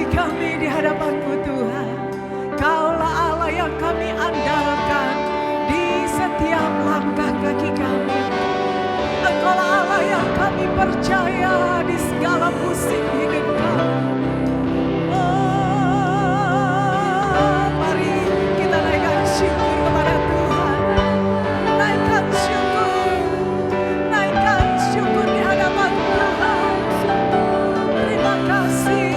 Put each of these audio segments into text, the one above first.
hati kami di hadapan-Mu Tuhan. Kaulah Allah yang kami andalkan di setiap langkah kaki kami. Engkaulah Allah yang kami percaya di segala musim hidup kami. Oh, mari kita naikkan syukur kepada Tuhan. Naikkan syukur di hadapan Tuhan. Terima kasih.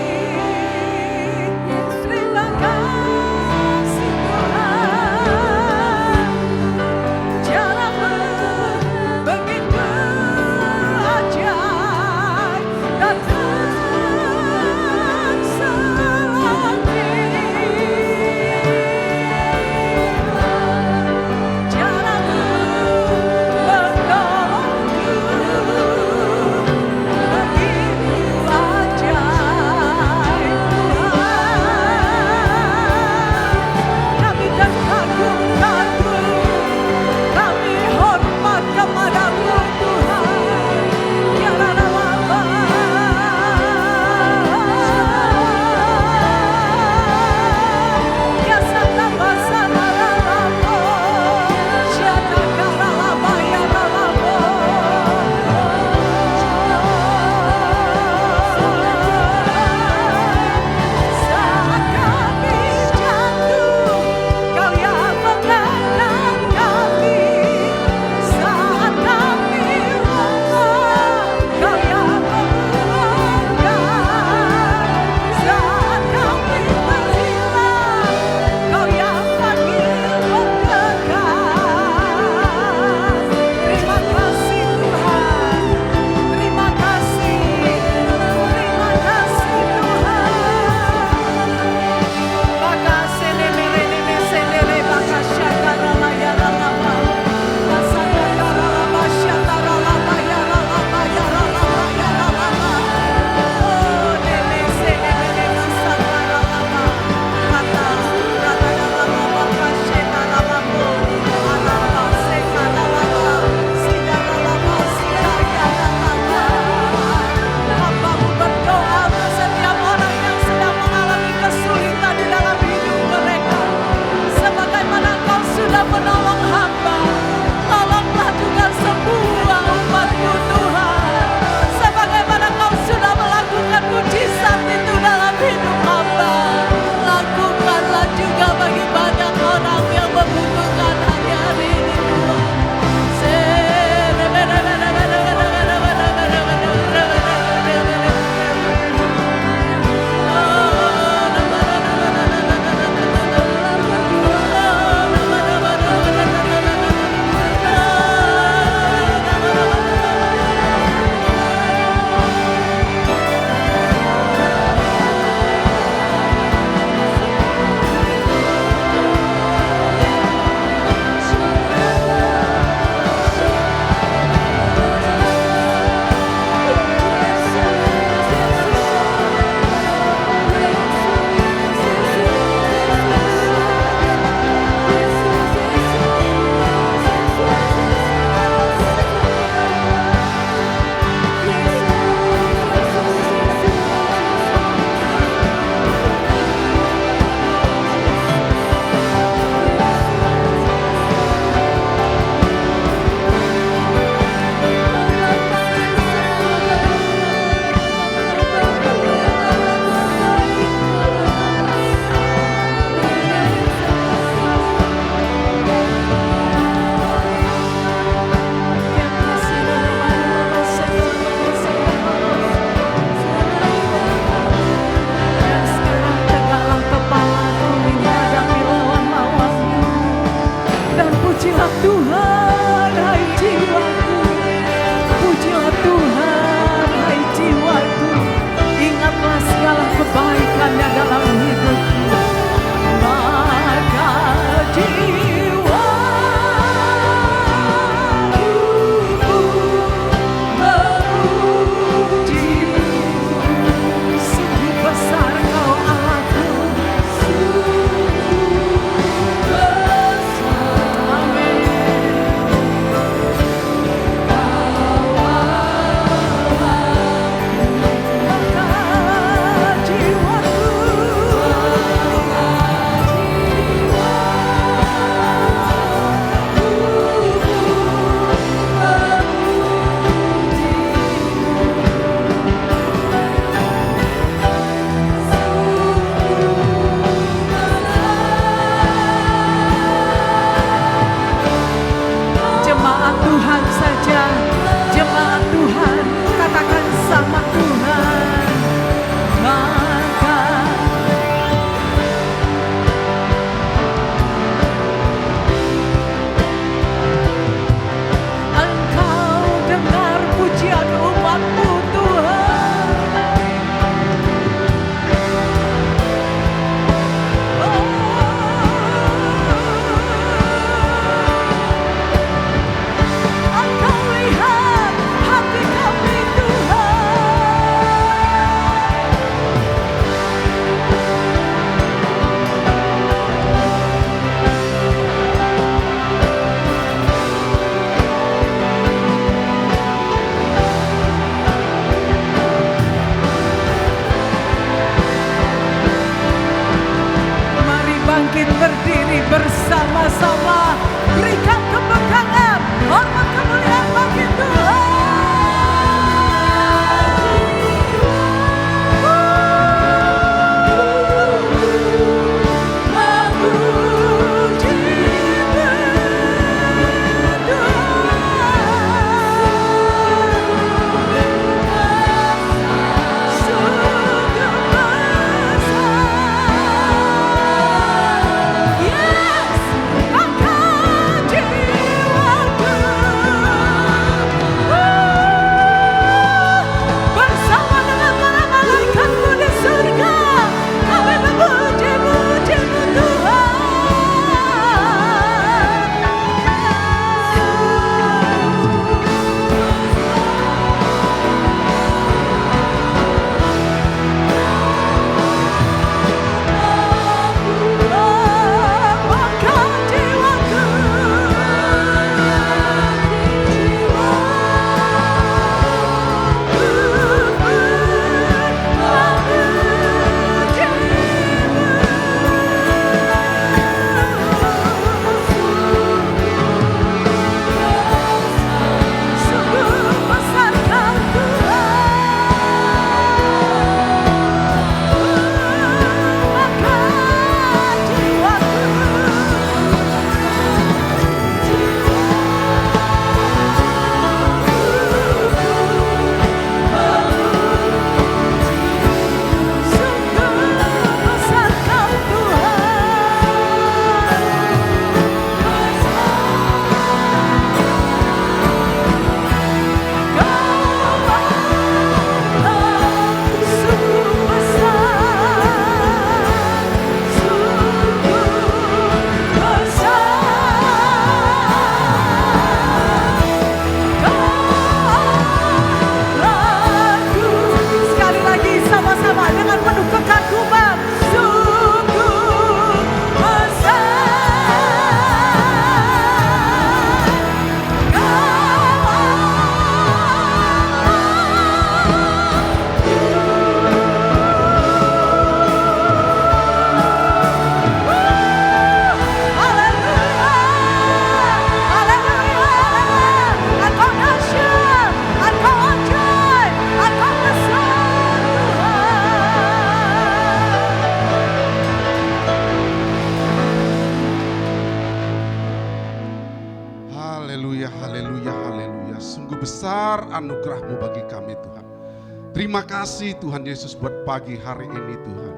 Terima kasih Tuhan Yesus buat pagi hari ini Tuhan.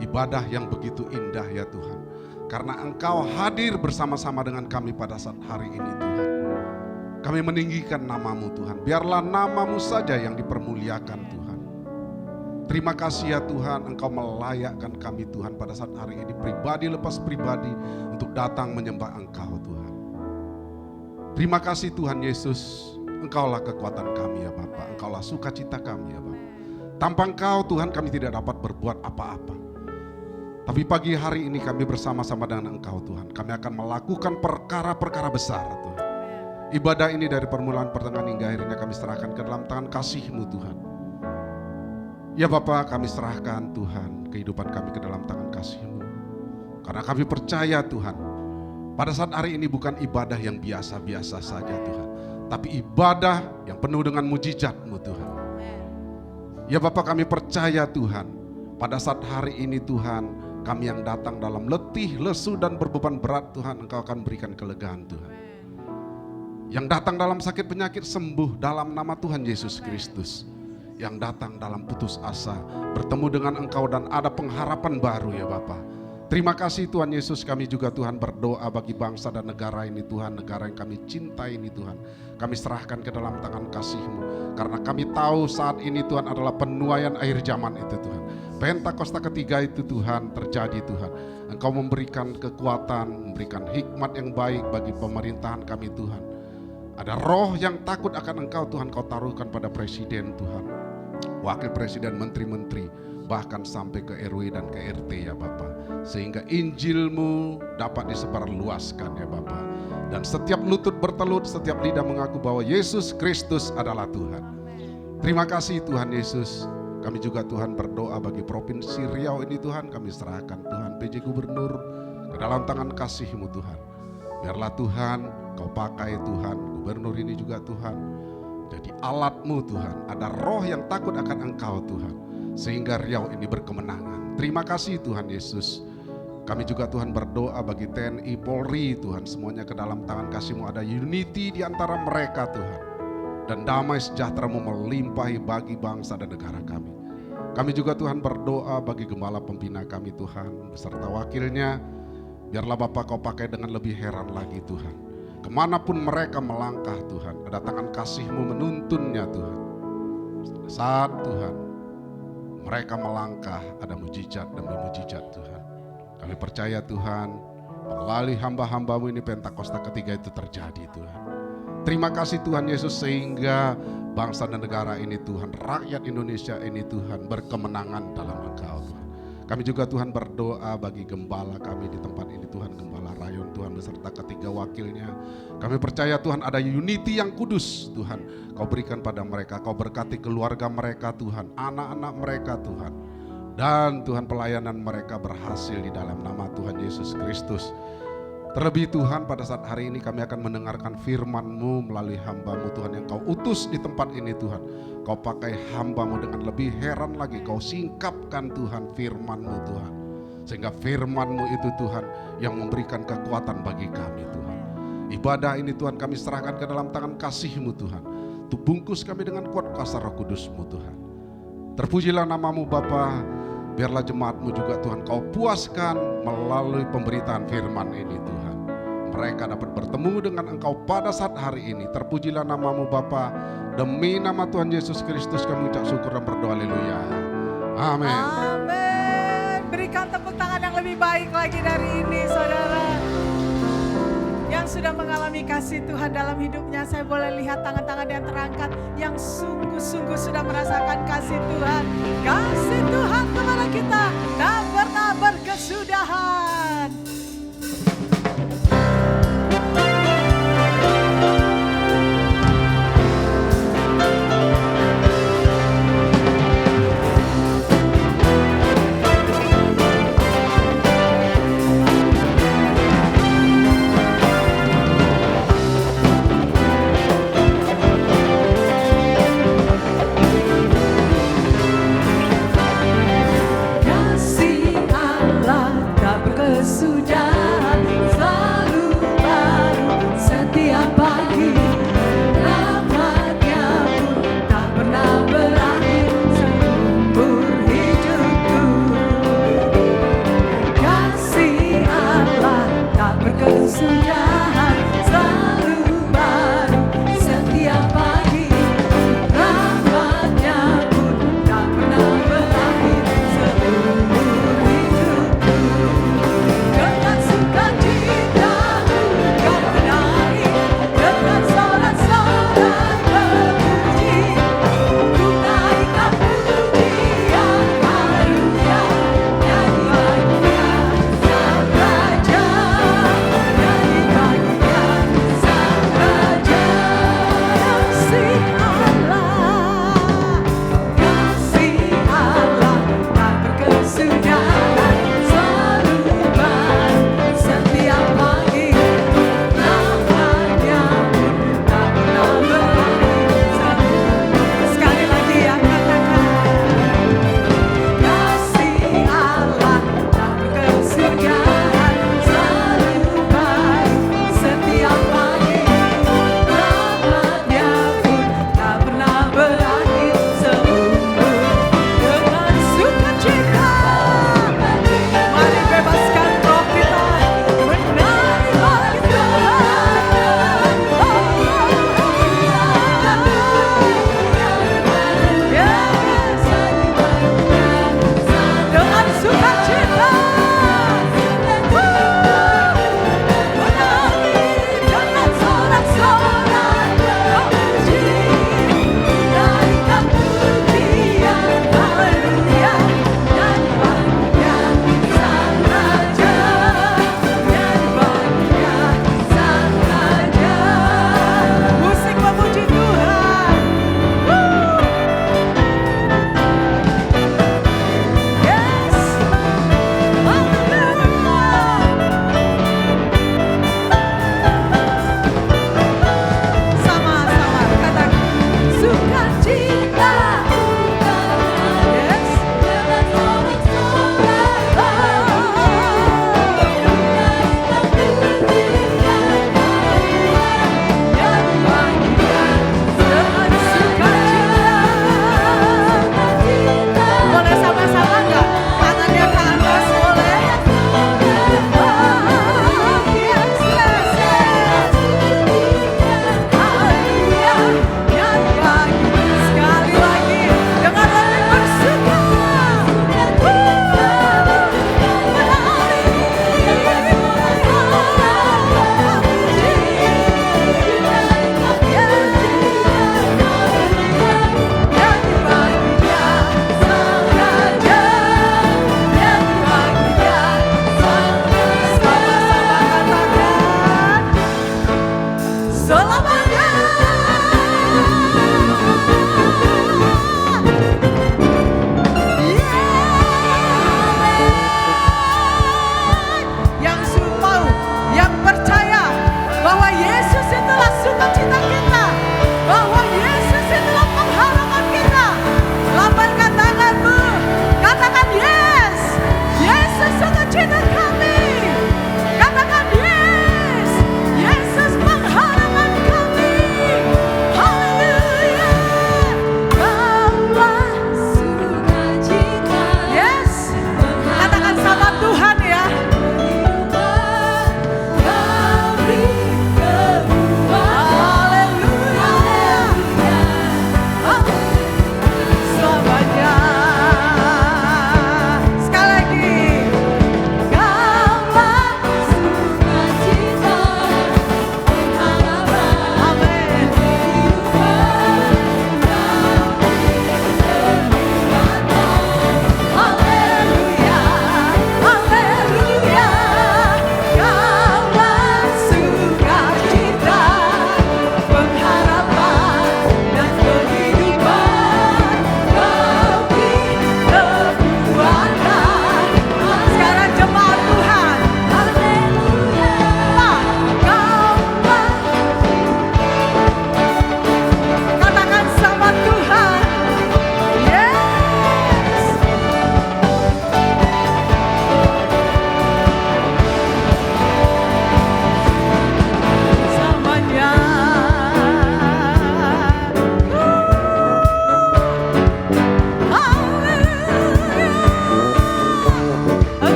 Ibadah yang begitu indah ya Tuhan. Karena Engkau hadir bersama-sama dengan kami pada saat hari ini Tuhan. Kami meninggikan nama-Mu Tuhan. Biarlah nama-Mu saja yang dipermuliakan Tuhan. Terima kasih ya Tuhan, Engkau melayakkan kami Tuhan pada saat hari ini. Pribadi lepas pribadi untuk datang menyembah Engkau Tuhan. Terima kasih Tuhan Yesus. Engkaulah kekuatan kami ya Bapa. Engkaulah sukacita kami ya Bapa. Tanpa Engkau Tuhan kami tidak dapat berbuat apa-apa. Tapi pagi hari ini kami bersama-sama dengan Engkau Tuhan. Kami akan melakukan perkara-perkara besar Tuhan. Ibadah ini dari permulaan pertengahan hingga akhirnya kami serahkan ke dalam tangan kasih-Mu Tuhan. Ya Bapa, kami serahkan Tuhan kehidupan kami ke dalam tangan kasih-Mu. Karena kami percaya Tuhan, pada saat hari ini bukan ibadah yang biasa-biasa saja Tuhan. Tapi ibadah yang penuh dengan mujizat-Mu Tuhan. Ya Bapak, kami percaya Tuhan, pada saat hari ini Tuhan, kami yang datang dalam letih, lesu dan berbeban berat Tuhan, Engkau akan berikan kelegaan Tuhan. Yang datang dalam sakit penyakit sembuh dalam nama Tuhan Yesus Kristus. Yang datang dalam putus asa, bertemu dengan Engkau dan ada pengharapan baru ya Bapak. Terima kasih Tuhan Yesus, kami juga Tuhan berdoa bagi bangsa dan negara ini Tuhan, negara yang kami cintai ini Tuhan. Kami serahkan ke dalam tangan kasih-Mu, karena kami tahu saat ini Tuhan adalah penuaian akhir zaman itu Tuhan. Pentakosta ketiga itu Tuhan terjadi Tuhan. Engkau memberikan kekuatan, memberikan hikmat yang baik bagi pemerintahan kami Tuhan. Ada roh yang takut akan Engkau Tuhan, Kau taruhkan pada presiden Tuhan, wakil presiden, menteri-menteri, bahkan sampai ke RW dan ke RT ya Bapak. Sehingga Injil-Mu dapat disebarluaskan ya Bapak. Dan setiap lutut bertelut, setiap lidah mengaku bahwa Yesus Kristus adalah Tuhan. Terima kasih Tuhan Yesus. Kami juga Tuhan berdoa bagi Provinsi Riau ini Tuhan. Kami serahkan Tuhan PJ Gubernur ke dalam tangan kasih-Mu Tuhan. Biarlah Tuhan Kau pakai Tuhan Gubernur ini juga Tuhan. Jadi alat-Mu Tuhan. Ada roh yang takut akan Engkau Tuhan. Sehingga Riau ini berkemenangan. Terima kasih Tuhan Yesus. Kami juga Tuhan berdoa bagi TNI, Polri Tuhan, semuanya ke dalam tangan kasih-Mu. Ada unity di antara mereka Tuhan. Dan damai sejahtera-Mu melimpahi bagi bangsa dan negara kami. Kami juga Tuhan berdoa bagi gembala pembina kami Tuhan, beserta wakilnya. Biarlah Bapak Kau pakai dengan lebih heran lagi Tuhan. Kemanapun mereka melangkah Tuhan, ada tangan kasih-Mu menuntunnya Tuhan. Saat Tuhan mereka melangkah, ada mujizat demi mujizat Tuhan. Kami percaya Tuhan, melalui hamba-hamba-Mu ini Pentakosta ketiga itu terjadi Tuhan. Terima kasih Tuhan Yesus, sehingga bangsa dan negara ini Tuhan, rakyat Indonesia ini Tuhan, berkemenangan dalam Engkau Tuhan. Kami juga Tuhan berdoa bagi gembala kami di tempat ini Tuhan, Gembala Rayon Tuhan beserta ketiga wakilnya. Kami percaya Tuhan ada unity yang kudus Tuhan. Kau berikan pada mereka, Kau berkati keluarga mereka Tuhan, anak-anak mereka Tuhan. Dan Tuhan pelayanan mereka berhasil di dalam nama Tuhan Yesus Kristus. Terlebih Tuhan pada saat hari ini kami akan mendengarkan firman-Mu melalui hamba-Mu Tuhan yang Kau utus di tempat ini Tuhan. Kau pakai hamba-Mu dengan lebih heran lagi. Kau singkapkan Tuhan firman-Mu Tuhan. Sehingga firman-Mu itu Tuhan yang memberikan kekuatan bagi kami Tuhan. Ibadah ini Tuhan kami serahkan ke dalam tangan kasih-Mu Tuhan. Tuh bungkus kami dengan kuat kuasa Roh Kudus-Mu Tuhan. Terpujilah nama-Mu Bapa. Biarlah jemaat-Mu juga Tuhan Kau puaskan melalui pemberitaan firman ini Tuhan. Mereka dapat bertemu dengan Engkau pada saat hari ini. Terpujilah nama-Mu Bapa. Demi nama Tuhan Yesus Kristus kami ucap syukur dan berdoa. Haleluya. Amin. Amin. Berikan tepuk tangan yang lebih baik lagi dari ini saudara. Yang sudah mengalami kasih Tuhan dalam hidupnya, saya boleh lihat tangan-tangan yang terangkat, yang sungguh-sungguh sudah merasakan kasih Tuhan. Kasih Tuhan kepada kita tak pernah berkesudahan.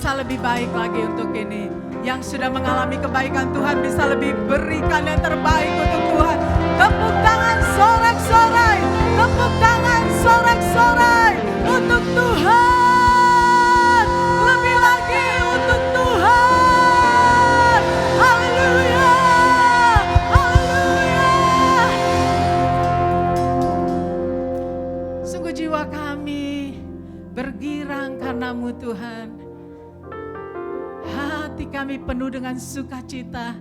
bisa lebih baik lagi untuk ini. Yang sudah mengalami kebaikan, Tuhan bisa lebih berikan yang terbaik untuk Tuhan. Tepuk tangan sorak-sorai, tepuk tangan sorak-sorai untuk Tuhan. Lebih lagi untuk Tuhan. Haleluya, haleluya. Sungguh jiwa kami bergirang karena-Mu Tuhan. Hati kami penuh dengan sukacita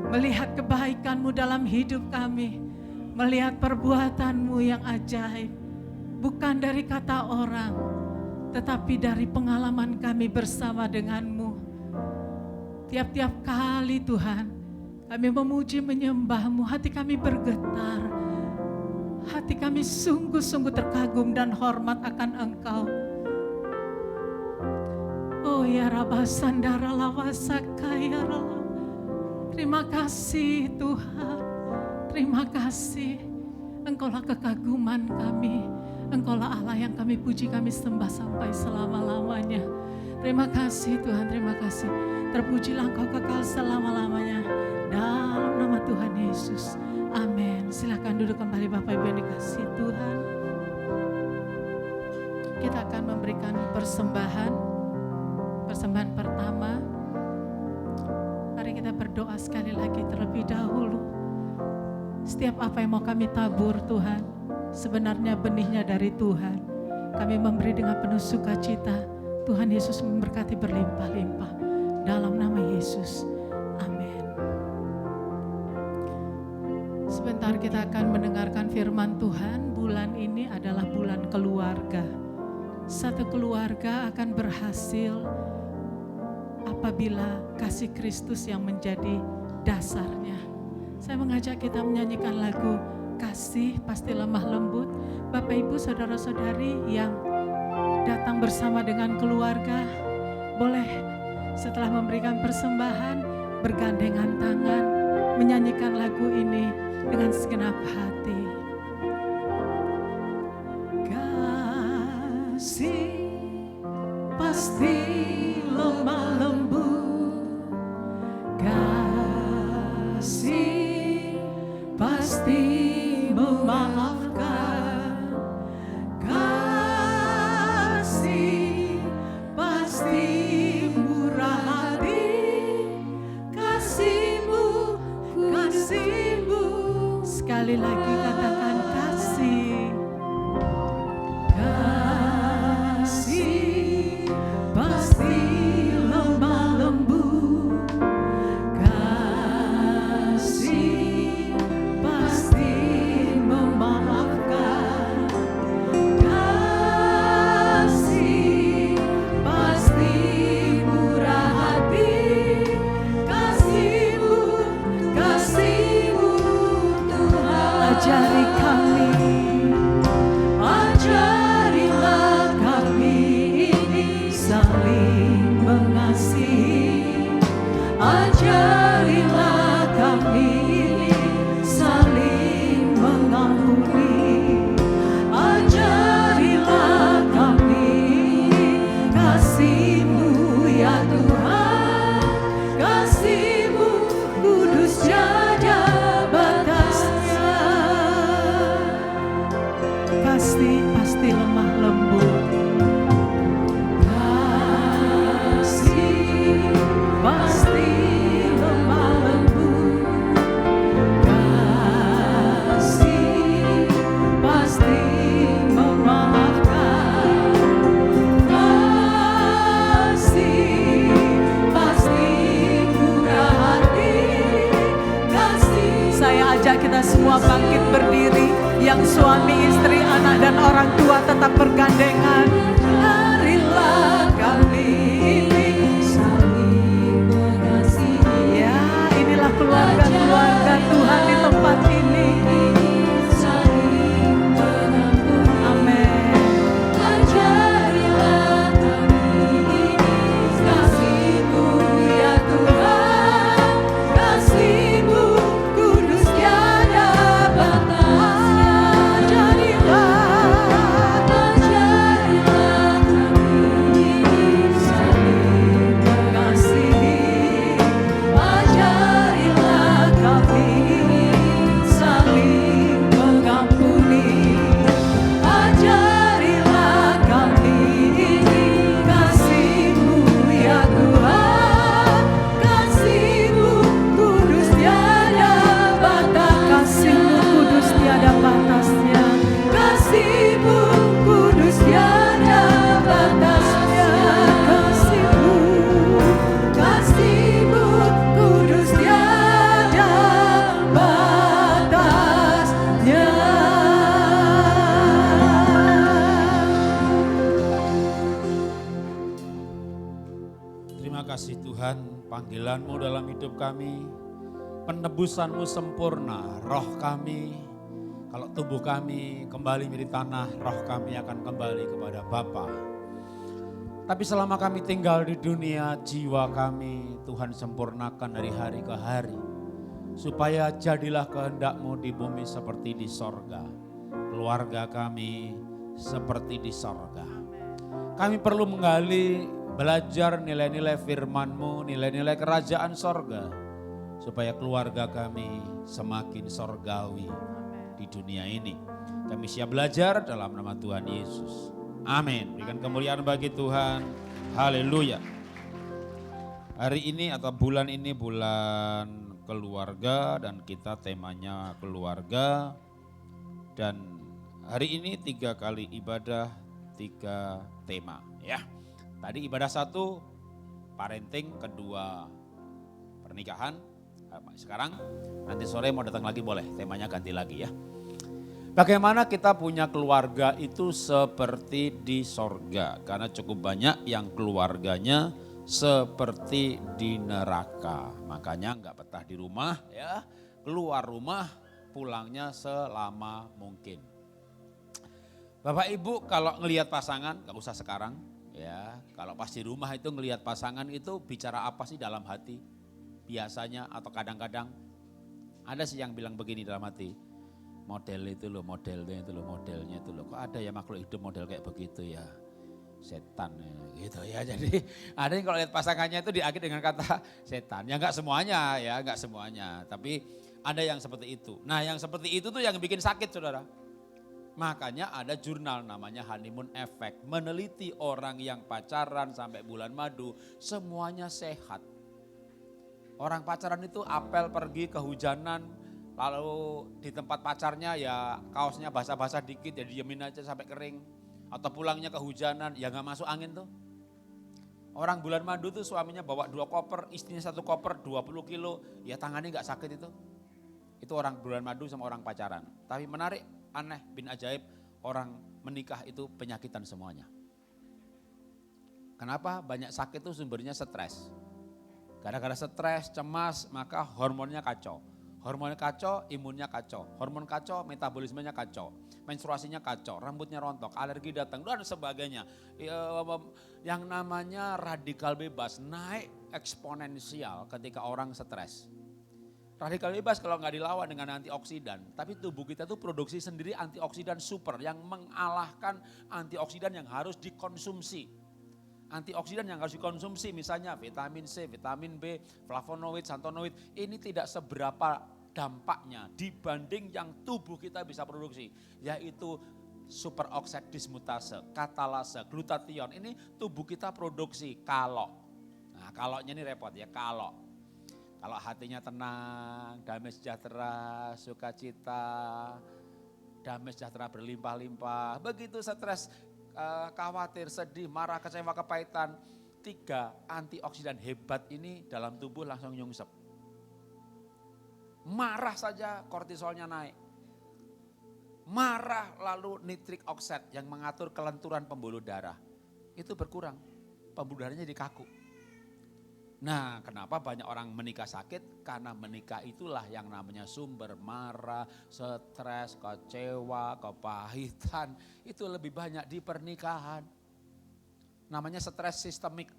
melihat kebaikan-Mu dalam hidup kami, melihat perbuatan-Mu yang ajaib, bukan dari kata orang, tetapi dari pengalaman kami bersama dengan-Mu. Tiap-tiap kali Tuhan, kami memuji menyembah-Mu, hati kami bergetar, hati kami sungguh-sungguh terkagum dan hormat akan Engkau. Oh ya Rabba Sandara Lawasaka ya Allah. Terima kasih Tuhan, terima kasih. Engkaulah kekaguman kami, Engkaulah Allah yang kami puji, kami sembah sampai selama-lamanya. Terima kasih Tuhan, terima kasih. Terpujilah Engkau kekal selama-lamanya. Dalam nama Tuhan Yesus, amin. Silakan duduk kembali Bapak Ibu yang dikasihi Tuhan. Kita akan memberikan persembahan pertama. Mari kita berdoa sekali lagi terlebih dahulu. Setiap apa yang mau kami tabur Tuhan, sebenarnya benihnya dari Tuhan. Kami memberi dengan penuh sukacita. Tuhan Yesus memberkati berlimpah-limpah. Dalam nama Yesus, amin. Sebentar kita akan mendengarkan firman Tuhan. Bulan ini adalah bulan keluarga. Satu keluarga akan berhasil apabila kasih Kristus yang menjadi dasarnya. Saya mengajak kita menyanyikan lagu Kasih Pasti Lemah Lembut. Bapak Ibu saudara-saudari yang datang bersama dengan keluarga, boleh setelah memberikan persembahan bergandengan tangan menyanyikan lagu ini dengan segenap hati. Kasih pasti lemah lembut, kasih pasti memaafkan, kasih pasti murah hati, kasih-Mu, kasih-Mu. Sekali lagi katakan kasih, kasih pasti lemah lembut, kasih pasti memaafkan, kasih pasti murah hati, kasih-Mu, kasih-Mu Tuhan. Ajari kami, ajarilah kami ini saling mengasihi, ajarilah kami ini saling mengampuni, ajarilah kami kasih-Mu ya Tuhan, kasih-Mu kudus tiada batasnya. Pasti lemah lembut, kasih pasti lemah lembut, kasih pasti memaafkan, kasih pasti murah hati, kasih. Saya ajak kita semua bangkit berdiri, yang suami, istri, anak dan orang tua tetap bergandengan. Marilah kami ini saling mengasihi. Ya, inilah keluarga-keluarga Tuhan di tempat ini. Saling mengampuni. Amin. Ajarilah kami ini kasih-Mu ya Tuhan, kasih-Mu kudus tiada batasnya. Ajarilah Terima kasih Tuhan, panggilan-Mu dalam hidup kami, penebusan-Mu sempurna, roh kami, kalau tubuh kami kembali menjadi tanah, roh kami akan kembali kepada Bapa. Tapi selama kami tinggal di dunia, jiwa kami Tuhan sempurnakan dari hari ke hari. Supaya jadilah kehendak-Mu di bumi seperti di sorga. Keluarga kami seperti di sorga. Kami perlu menggali, belajar nilai-nilai firman-Mu, nilai-nilai kerajaan sorga. Supaya keluarga kami semakin sorgawi di dunia ini. Kami siap belajar dalam nama Tuhan Yesus. Amin. Berikan kemuliaan bagi Tuhan. Haleluya. Hari ini atau bulan ini bulan keluarga dan kita temanya keluarga. Dan hari ini 3 kali ibadah, 3 tema ya. Tadi ibadah 1 parenting, kedua pernikahan. Sekarang nanti sore mau datang lagi boleh, temanya ganti lagi ya. Bagaimana kita punya keluarga itu seperti di sorga. Karena cukup banyak yang keluarganya seperti di neraka. Makanya enggak betah di rumah ya, keluar rumah pulangnya selama mungkin. Bapak Ibu kalau ngelihat pasangan, gak usah sekarang ya. Kalau pas di rumah itu ngelihat pasangan itu bicara apa sih dalam hati? Biasanya atau kadang-kadang ada sih yang bilang begini dalam hati. Model itu loh, modelnya itu loh, modelnya itu loh. Kok ada ya makhluk hidup model kayak begitu ya? Setan gitu ya. Jadi ada yang kalau lihat pasangannya itu diakhiri dengan kata setan. Ya enggak semuanya ya, enggak semuanya. Tapi ada yang seperti itu. Nah yang seperti itu tuh yang bikin sakit saudara. Makanya ada jurnal namanya honeymoon effect. Meneliti orang yang pacaran sampai bulan madu semuanya sehat. Orang pacaran itu apel pergi kehujanan. Lalu di tempat pacarnya ya kaosnya basah-basah dikit ya diemin aja sampai kering. Atau pulangnya kehujanan ya gak masuk angin tuh. Orang bulan madu tuh suaminya bawa 2 koper, istrinya 1 koper 20 kilo. Ya tangannya gak sakit itu. Itu orang bulan madu sama orang pacaran. Tapi menarik, aneh, bin ajaib, orang menikah itu penyakitan semuanya. Kenapa? Banyak sakit itu sumbernya stres. Gara-gara stres, cemas, maka hormonnya kacau. Hormonnya kacau, imunnya kacau. Hormon kacau, metabolismenya kacau. Menstruasinya kacau, rambutnya rontok, alergi datang, dan sebagainya. Yang namanya radikal bebas naik eksponensial ketika orang stres. Radikal bebas kalau nggak dilawan dengan antioksidan. Tapi tubuh kita tuh produksi sendiri antioksidan super yang mengalahkan antioksidan yang harus dikonsumsi. Antioksidan yang harus dikonsumsi misalnya vitamin C, vitamin B, flavonoid, xanthonoid. Ini tidak seberapa dampaknya dibanding yang tubuh kita bisa produksi. Yaitu superoxide dismutase, katalase, glutathione. Ini tubuh kita produksi kalau. Nah kalaunya ini repot ya kalau. Kalau hatinya tenang, damai sejahtera, sukacita, damai sejahtera berlimpah-limpah. Begitu stres, khawatir, sedih, marah, kecewa, kepahitan. 3 antioksidan hebat ini dalam tubuh langsung nyungsep. Marah saja kortisolnya naik. Marah lalu nitric oxide yang mengatur kelenturan pembuluh darah. Itu berkurang, pembuluh darahnya jadi kaku. Nah kenapa banyak orang menikah sakit? Karena menikah itulah yang namanya sumber marah, stres, kecewa, kepahitan. Itu lebih banyak di pernikahan. Namanya stres sistemik.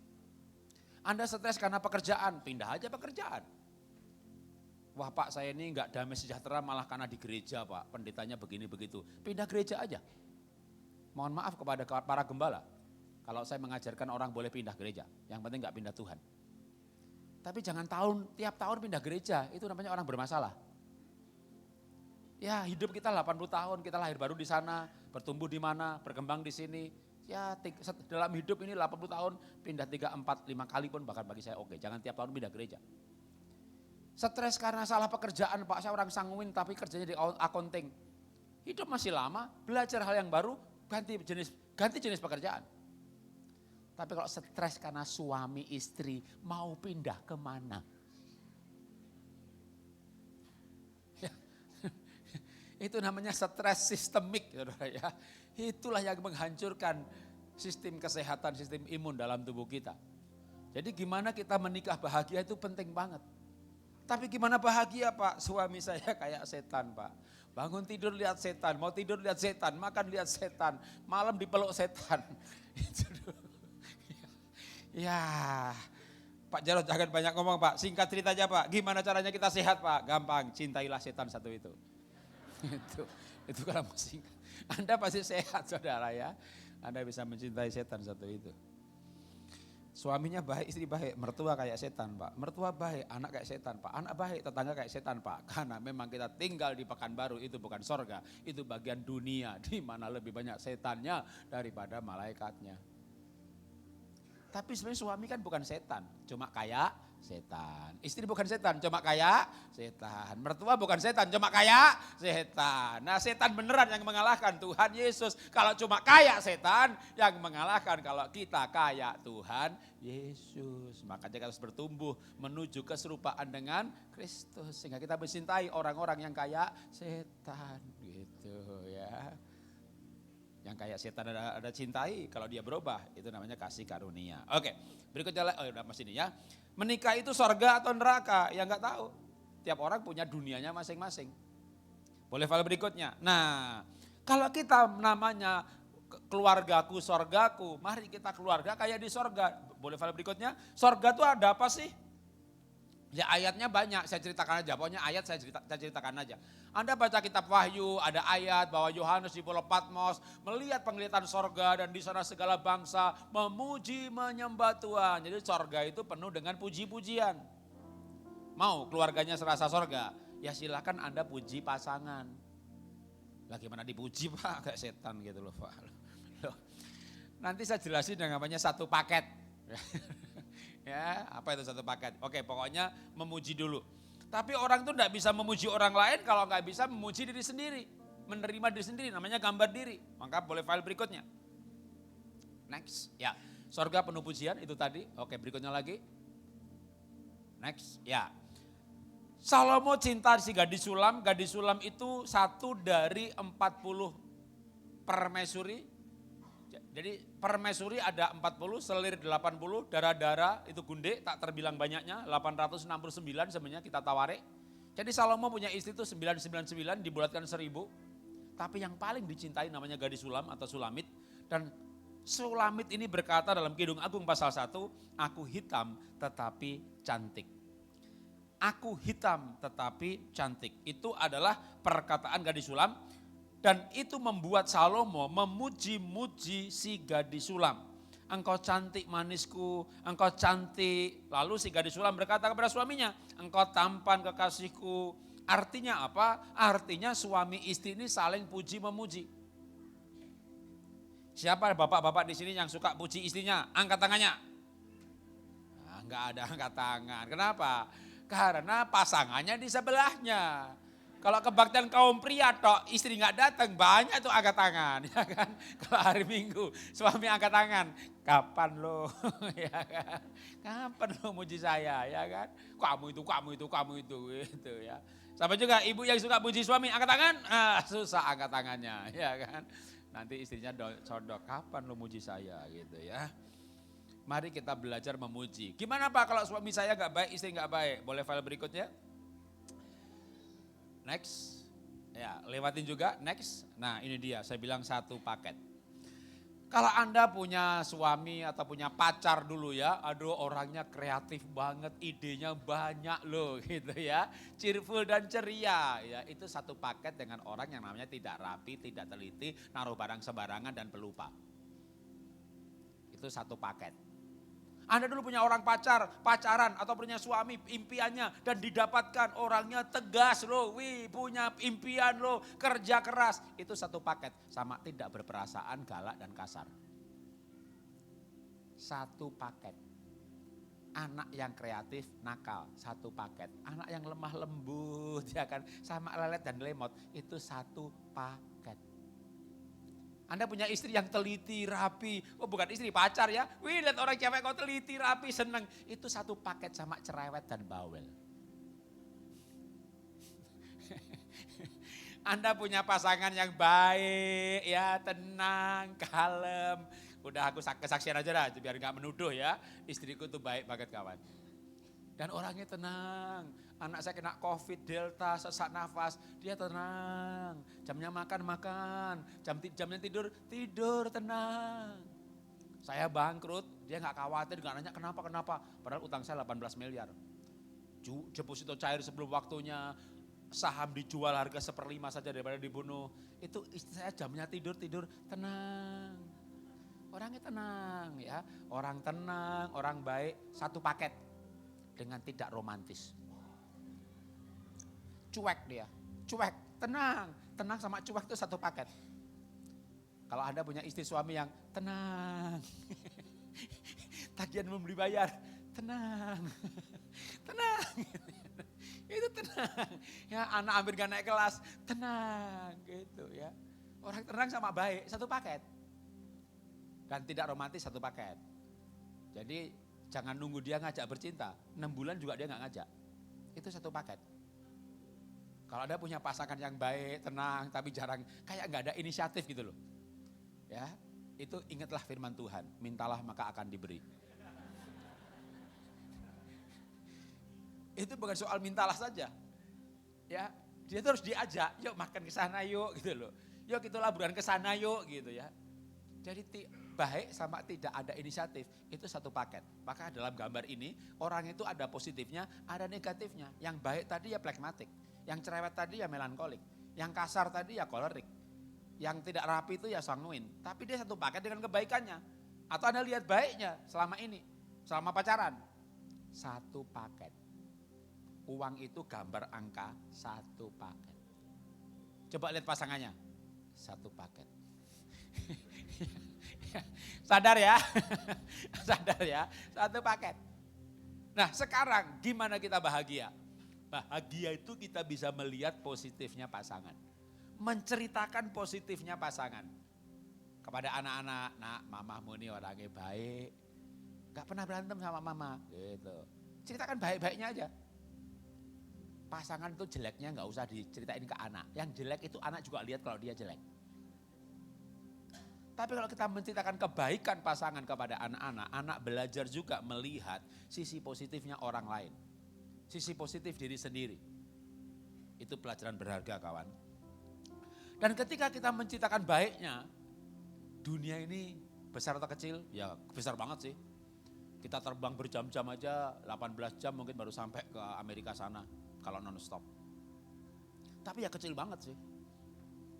Anda stres karena pekerjaan, pindah aja pekerjaan. Wah Pak saya ini enggak damai sejahtera malah karena di gereja Pak. Pendetanya begini begitu. Pindah gereja aja. Mohon maaf kepada para gembala. Kalau saya mengajarkan orang boleh pindah gereja. Yang penting enggak pindah Tuhan. Tapi jangan tiap tahun pindah gereja, itu namanya orang bermasalah. Ya hidup kita 80 tahun, kita lahir baru di sana, bertumbuh di mana, berkembang di sini. Ya dalam hidup ini 80 tahun, pindah 3, 4, 5 kali pun bahkan bagi saya oke. Jangan tiap tahun pindah gereja. Stres karena salah pekerjaan Pak, saya orang sanguin tapi kerjanya di accounting. Hidup masih lama, belajar hal yang baru, ganti jenis pekerjaan. Tapi kalau stres karena suami istri mau pindah kemana? Ya, itu namanya stres sistemik. Ya. Itulah yang menghancurkan sistem kesehatan, sistem imun dalam tubuh kita. Jadi gimana kita menikah bahagia itu penting banget. Tapi gimana bahagia Pak? Suami saya kayak setan Pak. Bangun tidur lihat setan, mau tidur lihat setan, makan lihat setan, malam dipeluk setan. Ya, Pak Jarod jangan banyak ngomong Pak, singkat cerita aja Pak. Gimana caranya kita sehat Pak? Gampang, cintailah setan satu itu. Itu kalau mau singkat. Anda pasti sehat saudara ya. Anda bisa mencintai setan satu itu. Suaminya baik, istri baik, mertua kayak setan Pak. Mertua baik, anak kayak setan Pak. Anak baik, tetangga kayak setan Pak. Karena memang kita tinggal di Pekanbaru, itu bukan sorga. Itu bagian dunia, di mana lebih banyak setannya daripada malaikatnya. Tapi sebenarnya suami kan bukan setan, cuma kayak setan. Istri bukan setan, cuma kayak setan. Mertua bukan setan, cuma kayak setan. Nah setan beneran yang mengalahkan Tuhan Yesus. Kalau cuma kayak setan, yang mengalahkan kalau kita kayak Tuhan Yesus. Makanya kita harus bertumbuh menuju keserupaan dengan Kristus. Sehingga kita mencintai orang-orang yang kayak setan gitu ya. Yang kayak setan ada cintai, kalau dia berubah itu namanya kasih karunia. Oke, berikutnya udah mas ini ya. Menikah itu sorga atau neraka? Ya nggak tahu. Tiap orang punya dunianya masing-masing. Boleh file berikutnya. Nah, kalau kita namanya keluargaku, sorgaku, mari kita keluarga kayak di sorga. Boleh file berikutnya. Sorga itu ada apa sih? Ya ayatnya banyak, saya ceritakan aja. Pokoknya ayat saya ceritakan aja. Anda baca kitab Wahyu, ada ayat bahwa Yohanes di Pulau Patmos melihat penglihatan sorga dan di sana segala bangsa memuji menyembah Tuhan. Jadi sorga itu penuh dengan puji-pujian. Mau keluarganya serasa sorga? Ya silakan Anda puji pasangan. Bagaimana dipuji Pak? Kayak setan gitu loh Pak. Loh. Nanti saya jelasin yang namanya satu paket. Ya, apa itu satu paket? Oke, pokoknya memuji dulu. Tapi orang tuh enggak bisa memuji orang lain kalau enggak bisa memuji diri sendiri. Menerima diri sendiri, namanya gambar diri. Maka boleh file berikutnya. Next, ya. Sorga penuh pujian, itu tadi. Oke, berikutnya lagi. Next, ya. Salomo cinta si gadis sulam. Gadis sulam itu satu dari 40 permaisuri. Jadi permaisuri ada 40, selir 80, darah-darah itu gunde, tak terbilang banyaknya, 869 sebenarnya kita tawarik. Jadi Salomo punya istri itu 999 dibulatkan 1000. Tapi yang paling dicintai namanya gadis sulam atau sulamit. Dan sulamit ini berkata dalam Kidung Agung pasal 1, aku hitam tetapi cantik. Aku hitam tetapi cantik. Itu adalah perkataan gadis sulam. Dan itu membuat Salomo memuji-muji si gadis sulam. Engkau cantik manisku, engkau cantik. Lalu si gadis sulam berkata kepada suaminya, engkau tampan kekasihku. Artinya apa? Artinya suami istri ini saling puji memuji. Siapa bapak-bapak di sini yang suka puji istrinya? Angkat tangannya. Nah, enggak ada angkat tangan. Kenapa? Karena pasangannya di sebelahnya. Kalau kebaktian kaum pria tok, istri nggak datang, banyak tuh angkat tangan, ya kan? Kalau hari Minggu, suami angkat tangan, kapan lo, ya kan? Kapan lo muji saya, ya kan? Kamu itu, gitu ya. Sama juga ibu yang suka puji suami, angkat tangan, susah angkat tangannya, ya kan? Nanti istrinya sodok, kapan lo muji saya, gitu ya. Mari kita belajar memuji. Gimana Pak kalau suami saya nggak baik, istri nggak baik? Boleh file berikutnya? Next, ya lewatin juga, next. Nah ini dia, saya bilang satu paket. Kalau Anda punya suami atau punya pacar dulu ya, aduh orangnya kreatif banget, idenya banyak loh gitu ya. Cheerful dan ceria, ya itu satu paket dengan orang yang namanya tidak rapi, tidak teliti, naruh barang sembarangan dan pelupa. Itu satu paket. Anda dulu punya orang pacaran atau punya suami impiannya dan didapatkan orangnya tegas loh, punya impian loh, kerja keras. Itu satu paket sama tidak berperasaan, galak dan kasar. Satu paket. Anak yang kreatif, nakal, satu paket. Anak yang lemah lembut ya kan, sama lelet dan lemot, itu satu paket. Anda punya istri yang teliti, rapi. Oh bukan istri, pacar ya. Wih lihat orang cewek kok teliti, rapi, seneng. Itu satu paket sama cerewet dan bawel. Anda punya pasangan yang baik, ya tenang, kalem. Udah aku kesaksian aja dah, biar gak menuduh ya. Istriku tuh baik banget kawan. Dan orangnya tenang. Anak saya kena COVID, delta, sesak nafas. Dia tenang. Jamnya makan. Jamnya tidur tenang. Saya bangkrut, dia gak khawatir, gak nanya kenapa. Padahal utang saya 18 miliar. Deposito cair sebelum waktunya. Saham dijual harga 1/5 saja daripada dibunuh. Itu istri saya jamnya tidur tenang. Orangnya tenang ya. Orang tenang, orang baik, satu paket. Dengan tidak romantis. Cuek dia, tenang sama cuek itu satu paket. Kalau Anda punya istri suami yang tenang, tagihan belum dibayar, tenang, itu tenang. Ya anak hampir gak naik kelas, tenang gitu ya. Orang tenang sama baik, satu paket. Dan tidak romantis, satu paket. Jadi jangan nunggu dia ngajak bercinta, 6 bulan juga dia gak ngajak. Itu satu paket. Kalau Anda punya pasangan yang baik, tenang, tapi jarang, kayak gak ada inisiatif gitu loh. Ya, itu ingatlah firman Tuhan, mintalah maka akan diberi. Itu bukan soal mintalah saja. Ya, dia terus diajak, yuk makan ke sana yuk gitu loh. Yuk kita liburan ke sana yuk gitu ya. Jadi baik sama tidak ada inisiatif, itu satu paket. Maka dalam gambar ini, orang itu ada positifnya, ada negatifnya. Yang baik tadi ya plekmatik, yang cerewet tadi ya melankolik, yang kasar tadi ya kolerik. Yang tidak rapi itu ya sanguin. Tapi dia satu paket dengan kebaikannya. Atau Anda lihat baiknya selama ini. Selama pacaran. Satu paket. Uang itu gambar angka satu paket. Coba lihat pasangannya. Satu paket. Sadar ya. Sadar ya. Satu paket. Nah sekarang gimana kita bahagia? Bahagia itu kita bisa melihat positifnya pasangan. Menceritakan positifnya pasangan. Kepada anak-anak, nak mamamu ini orangnya baik. Gak pernah berantem sama mama. Gitu. Ceritakan baik-baiknya aja. Pasangan itu jeleknya gak usah diceritain ke anak. Yang jelek itu anak juga lihat kalau dia jelek. Tapi kalau kita menceritakan kebaikan pasangan kepada anak-anak, anak belajar juga melihat sisi positifnya orang lain. Sisi positif diri sendiri. Itu pelajaran berharga kawan. Dan ketika kita menceritakan baiknya, dunia ini besar atau kecil? Ya besar banget sih. Kita terbang berjam-jam aja, 18 jam mungkin baru sampai ke Amerika sana, kalau non-stop. Tapi ya kecil banget sih.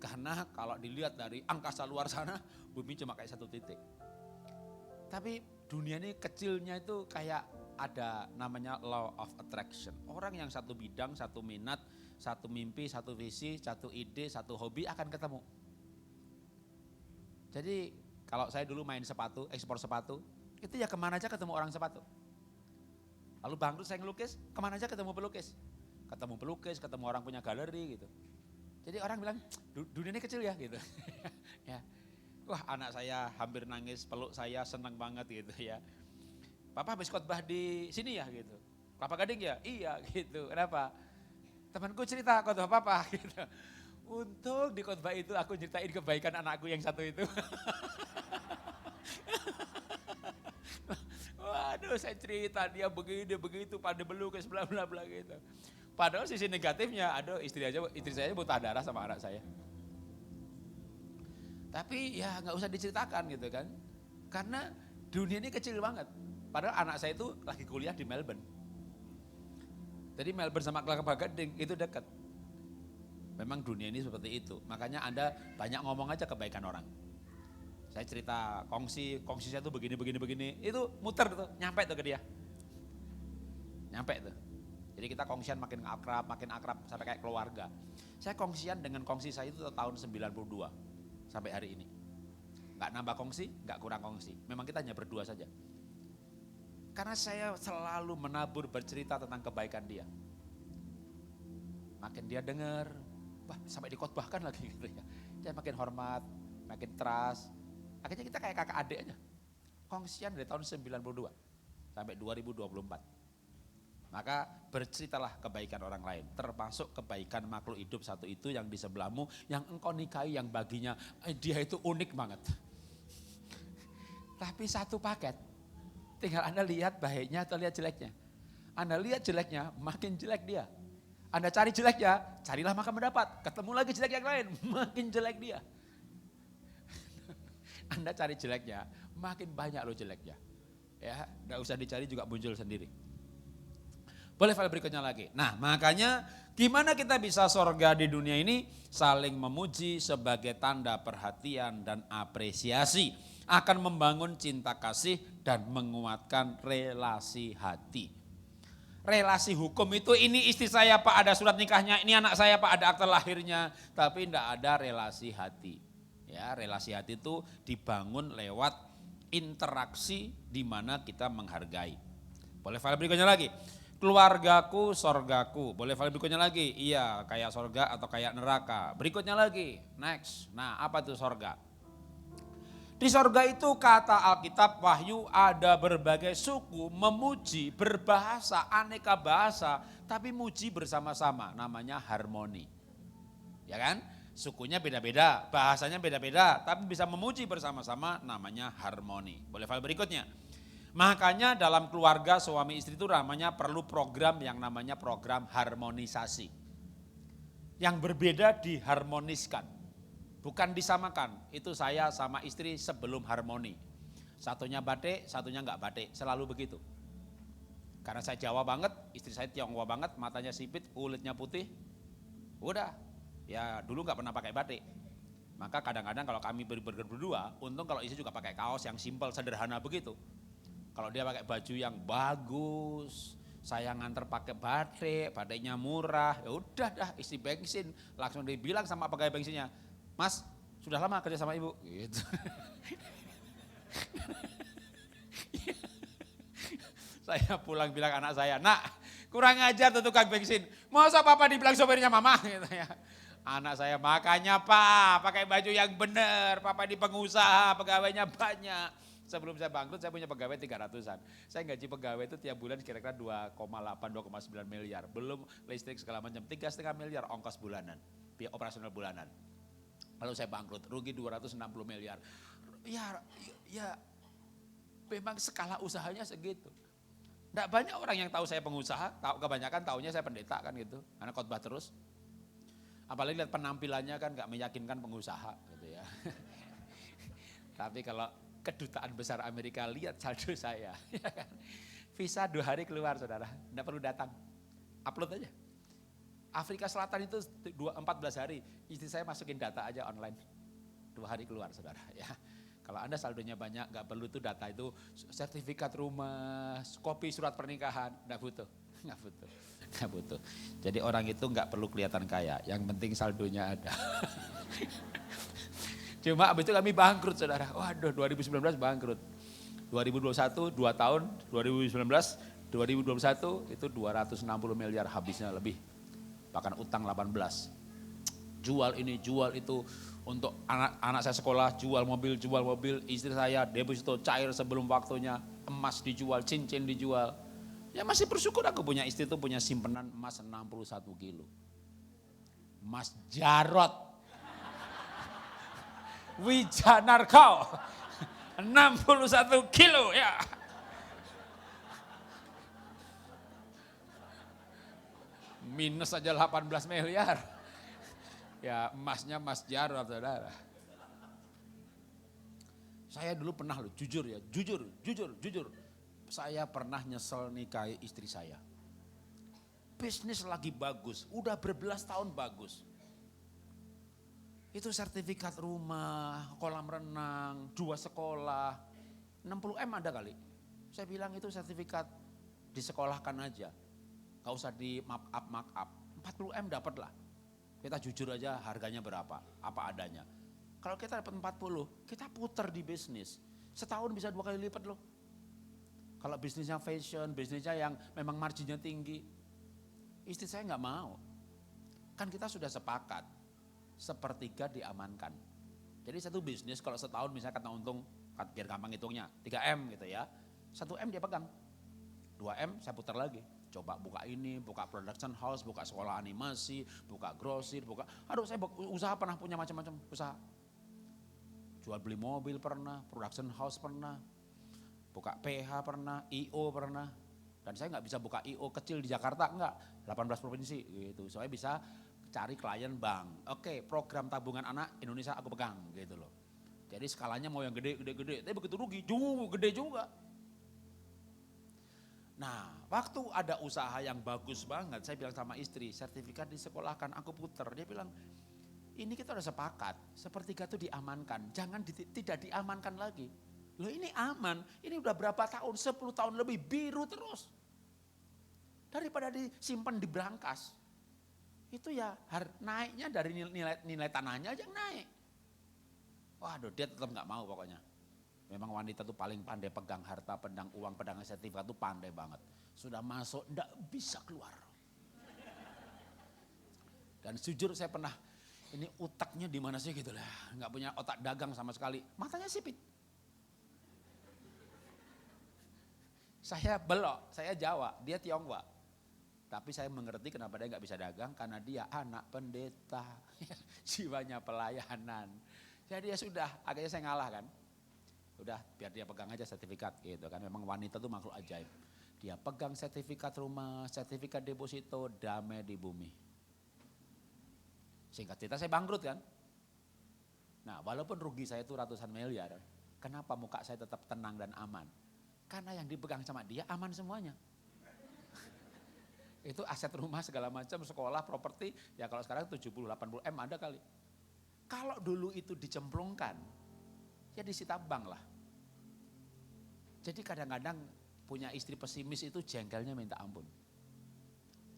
Karena kalau dilihat dari angkasa luar sana, bumi cuma kayak satu titik. Tapi dunia ini kecilnya itu kayak ada namanya law of attraction. Orang yang satu bidang, satu minat, satu mimpi, satu visi, satu ide, satu hobi akan ketemu. Jadi kalau saya dulu main sepatu, ekspor sepatu, itu ya kemana aja ketemu orang sepatu. Lalu bangkrut saya ngelukis, kemana aja ketemu pelukis. Ketemu pelukis, ketemu orang punya galeri gitu. Jadi orang bilang, dunia ini kecil ya gitu. Ya. Wah anak saya hampir nangis, peluk saya senang banget gitu ya. Papa habis khotbah di sini ya gitu. Kelapa Gading ya? Iya gitu. Kenapa? Temanku cerita khotbah papa gitu. Untung di khotbah itu aku ceritain kebaikan anakku yang satu itu. Waduh saya cerita dia begini begitu pada belukis bla bla bla gitu. Padahal sisi negatifnya, aduh istri saya buta darah sama anak saya. Tapi ya nggak usah diceritakan gitu kan. Karena dunia ini kecil banget. Padahal anak saya itu lagi kuliah di Melbourne. Jadi Melbourne sama Kelapa Gading itu dekat. Memang dunia ini seperti itu. Makanya Anda banyak ngomong aja kebaikan orang. Saya cerita kongsi saya tuh begini. Itu muter tuh, nyampe tuh ke dia. Nyampe tuh. Jadi kita kongsian makin akrab sampai kayak keluarga. Saya kongsian dengan kongsi saya itu tahun 92 sampai hari ini. Gak nambah kongsi, gak kurang kongsi. Memang kita hanya berdua saja. Karena saya selalu menabur bercerita tentang kebaikan dia. Makin dia dengar, wah sampai dikhotbahkan lagi gitu ya. Dia makin hormat, makin trust. Akhirnya kita kayak kakak adik aja. Kongsian dari tahun 92 sampai 2024. Maka berceritalah kebaikan orang lain. Termasuk kebaikan makhluk hidup satu itu yang di sebelahmu, yang engkau nikahi, yang baginya dia itu unik banget. Tapi satu paket. Tinggal Anda lihat baiknya atau lihat jeleknya. Anda lihat jeleknya, makin jelek dia. Anda cari jeleknya, carilah maka mendapat. Ketemu lagi jelek yang lain, makin jelek dia. Anda cari jeleknya, makin banyak loh jeleknya. Ya, enggak usah dicari juga muncul sendiri. Boleh file berikutnya lagi. Nah, makanya gimana kita bisa sorga di dunia ini? Saling memuji sebagai tanda perhatian dan apresiasi. Akan membangun cinta kasih dan menguatkan relasi hati. Relasi hukum itu ini istri saya Pak ada surat nikahnya, ini anak saya Pak ada akta lahirnya. Tapi tidak ada relasi hati. Ya, relasi hati itu dibangun lewat interaksi di mana kita menghargai. Boleh file berikutnya lagi. Keluargaku, sorgaku. Boleh file berikutnya lagi. Iya, kayak sorga atau kayak neraka. Berikutnya lagi, next. Nah, apa itu sorga? Di sorga itu kata Alkitab Wahyu ada berbagai suku memuji, berbahasa, aneka bahasa. Tapi muji bersama-sama, namanya harmoni. Ya kan? Sukunya beda-beda, bahasanya beda-beda. Tapi bisa memuji bersama-sama, namanya harmoni. Boleh file berikutnya. Makanya dalam keluarga suami istri itu namanya perlu program yang namanya program harmonisasi. Yang berbeda diharmoniskan. Bukan disamakan, itu saya sama istri sebelum harmoni. Satunya batik, satunya enggak batik, selalu begitu. Karena saya Jawa banget, istri saya Tionghoa banget, matanya sipit, kulitnya putih. Udah, ya dulu enggak pernah pakai batik. Maka kadang-kadang kalau kami berdua, untung kalau istri juga pakai kaos yang simpel, sederhana begitu. Kalau dia pakai baju yang bagus, saya nganter pakai batik, batiknya murah, ya udah dah isi bensin. Langsung dibilang sama pegawai bensinnya, Mas, sudah lama kerja sama ibu? Gitu. Saya pulang bilang anak saya, nak kurang ajar tuh tukang bensin. Masa papa dibilang sopirnya mama? Gitu ya. Anak saya, makanya pak pakai baju yang benar. Papa di pengusaha, pegawainya banyak. Sebelum saya bangkrut saya punya pegawai 300-an. Saya gaji pegawai itu tiap bulan kira-kira 2,8-2,9 miliar. Belum listrik segala macam, 3,5 miliar ongkos bulanan. Biaya operasional bulanan. Lalu saya bangkrut, rugi 260 miliar. Ya memang skala usahanya segitu. Tidak banyak orang yang tahu saya pengusaha, kebanyakan taunya saya pendeta kan gitu. Karena khotbah terus. Apalagi lihat penampilannya kan gak meyakinkan pengusaha gitu ya. Tapi kalau kedutaan besar Amerika lihat saldo saya. Visa 2 hari keluar saudara, tidak perlu datang. Upload aja. Afrika Selatan itu 14 hari, istri saya masukin data aja online. 2 hari keluar saudara ya. Kalau Anda saldonya banyak, gak perlu tuh data itu, sertifikat rumah, kopi surat pernikahan, gak butuh. Jadi orang itu gak perlu kelihatan kaya, yang penting saldonya ada. Cuma abis itu kami bangkrut saudara, waduh 2019 bangkrut. 2021 2 tahun, 2019, 2021 itu 260 miliar habisnya lebih. Bahkan utang 18. Jual ini, jual itu, untuk anak saya sekolah, jual mobil, istri saya deposito cair sebelum waktunya, emas dijual, cincin dijual. Ya masih bersyukur aku punya istri itu punya simpenan emas 61 kilo. Emas Jarot. Wijanarkau. 61 kilo ya. Minus aja 18 miliar. Ya emasnya Mas Jarot saudara. Saya dulu pernah loh, jujur. Saya pernah nyesel nikahi istri saya. Bisnis lagi bagus, udah berbelas tahun bagus. Itu sertifikat rumah, kolam renang, 2 sekolah, 60M ada kali. Saya bilang itu sertifikat disekolahkan aja, gak usah di mark up, 40M dapat lah. Kita jujur aja harganya berapa, apa adanya. Kalau kita dapat 40, kita putar di bisnis. Setahun bisa 2 kali lipat loh. Kalau bisnisnya fashion, bisnisnya yang memang marginnya tinggi. Istri saya nggak mau. Kan kita sudah sepakat, 1/3 diamankan. Jadi satu bisnis kalau setahun misalnya kata untung, biar gampang hitungnya, 3M gitu ya. 1M dia pegang, 2M saya putar lagi. Coba buka ini, buka production house, buka sekolah animasi, buka grosir, saya usaha pernah punya macam-macam usaha. jual beli mobil pernah, production house pernah, buka PH pernah, IO pernah. Dan saya nggak bisa buka IO kecil di Jakarta, enggak, 18 provinsi gitu. Saya bisa cari klien bank. Oke, program tabungan anak Indonesia aku pegang gitu loh. Jadi skalanya mau yang gede, tapi begitu rugi, gede juga. Nah, waktu ada usaha yang bagus banget, saya bilang sama istri, sertifikat disekolahkan, aku puter. Dia bilang, ini kita udah sepakat, sepertiga itu diamankan, jangan tidak diamankan lagi. Loh ini aman, ini udah berapa tahun, 10 tahun lebih biru terus. Daripada disimpan di brankas. Itu ya naiknya dari nilai tanahnya aja naik. Waduh, dia tetap gak mau pokoknya. Memang wanita tuh paling pandai pegang harta, pedang uang, pedang sertifikat tuh pandai banget. Sudah masuk, enggak bisa keluar. Dan jujur saya pernah, ini otaknya di mana sih gitu lah. Enggak punya otak dagang sama sekali. Matanya sipit. Saya belok, saya Jawa, dia Tionghoa. Tapi saya mengerti kenapa dia enggak bisa dagang, karena dia anak pendeta. Jiwanya pelayanan. Jadi ya sudah, akhirnya saya ngalah kan. Udah biar dia pegang aja sertifikat gitu kan. Memang wanita tuh makhluk ajaib. Dia pegang sertifikat rumah, sertifikat deposito, damai di bumi. Singkat cerita saya bangkrut kan. Nah walaupun rugi saya itu ratusan miliar. Kenapa muka saya tetap tenang dan aman? Karena yang dipegang sama dia aman semuanya. Itu aset rumah segala macam, sekolah, properti. Ya kalau sekarang 70-80 M ada kali. Kalau dulu itu dicemplungkan, ya disita bank lah. Jadi kadang-kadang punya istri pesimis itu jengkelnya minta ampun.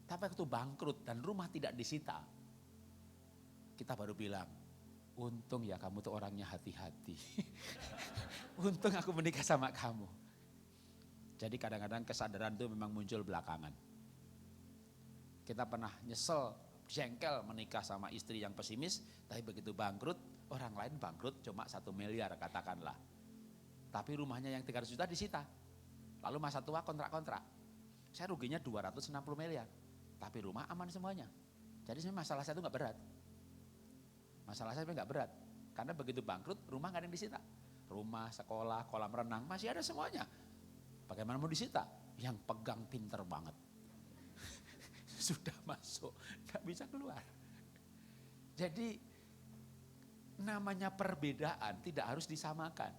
Tapi waktu bangkrut dan rumah tidak disita, kita baru bilang, untung ya kamu tuh orangnya hati-hati. Untung aku menikah sama kamu. Jadi kadang-kadang kesadaran itu memang muncul belakangan. Kita pernah nyesel, jengkel menikah sama istri yang pesimis, tapi begitu bangkrut, orang lain bangkrut cuma 1 miliar katakanlah. Tapi rumahnya yang 300 juta disita. Lalu masa tua kontrak-kontrak. Saya ruginya 260 miliar. Tapi rumah aman semuanya. Jadi sebenarnya masalah saya itu gak berat. Masalah saya gak berat. Karena begitu bangkrut rumah gak ada yang disita. Rumah, sekolah, kolam renang masih ada semuanya. Bagaimana mau disita? Yang pegang pinter banget. Sudah masuk, gak bisa keluar. Jadi namanya perbedaan tidak harus disamakan.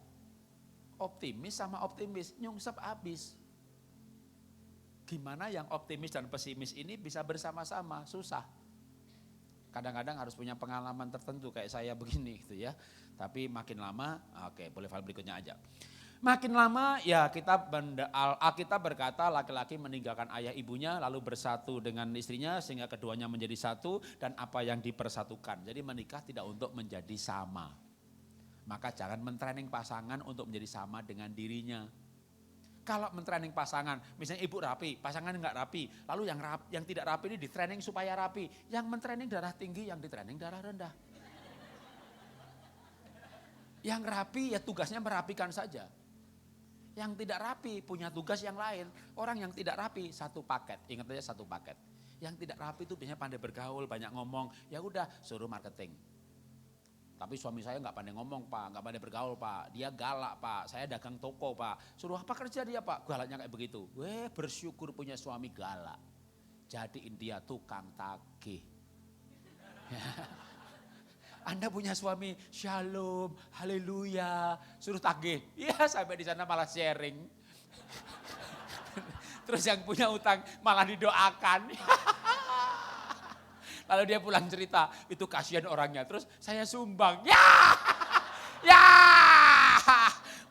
Optimis sama optimis, nyungsep habis. Gimana yang optimis dan pesimis ini bisa bersama-sama? Susah. Kadang-kadang harus punya pengalaman tertentu kayak saya begini gitu ya. Tapi makin lama, oke boleh file berikutnya aja. Makin lama ya Alkitab berkata laki-laki meninggalkan ayah ibunya lalu bersatu dengan istrinya sehingga keduanya menjadi satu dan apa yang dipersatukan. Jadi menikah tidak untuk menjadi sama. Maka jangan mentraining pasangan untuk menjadi sama dengan dirinya. Kalau mentraining pasangan, misalnya ibu rapi, pasangan enggak rapi, lalu yang tidak rapi ini ditraining supaya rapi. Yang mentraining darah tinggi, yang ditraining darah rendah. Yang rapi ya tugasnya merapikan saja. Yang tidak rapi punya tugas yang lain. Orang yang tidak rapi satu paket, ingat aja satu paket. Yang tidak rapi itu biasanya pandai bergaul, banyak ngomong. Ya udah suruh marketing. Tapi suami saya nggak pandai ngomong pak, nggak pandai bergaul pak. Dia galak pak, saya dagang toko pak. Suruh apa kerja dia pak, galaknya kayak begitu. Bersyukur punya suami galak. Jadiin dia tukang tagih. Anda punya suami, shalom, haleluya, suruh tagih. Ya sampai di sana malah sharing. Terus yang punya utang malah didoakan. Lalu dia pulang cerita, itu kasihan orangnya. Terus saya sumbang, ya,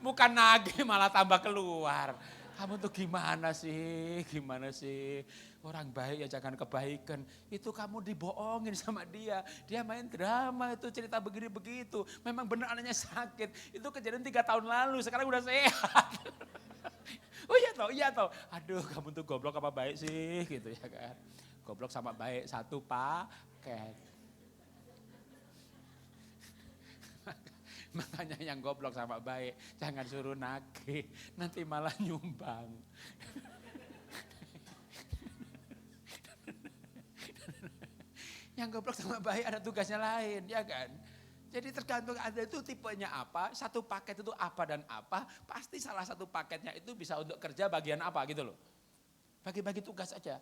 bukan nagih malah tambah keluar. Kamu tuh gimana sih? Orang baik ya jangan kebaikan. Itu kamu dibohongin sama dia. Dia main drama itu cerita begini begitu. Memang benar anaknya sakit. Itu kejadian 3 tahun lalu, sekarang udah sehat. Oh iya toh. Aduh kamu tuh goblok apa baik sih gitu ya kan. Goblok sama baik satu paket. Makanya yang goblok sama baik jangan suruh nagih, nanti malah nyumbang. Yang goblok sama baik ada tugasnya lain, ya kan? Jadi tergantung Anda itu tipenya apa, satu paket itu apa dan apa, pasti salah satu paketnya itu bisa untuk kerja bagian apa gitu loh. Bagi-bagi tugas aja.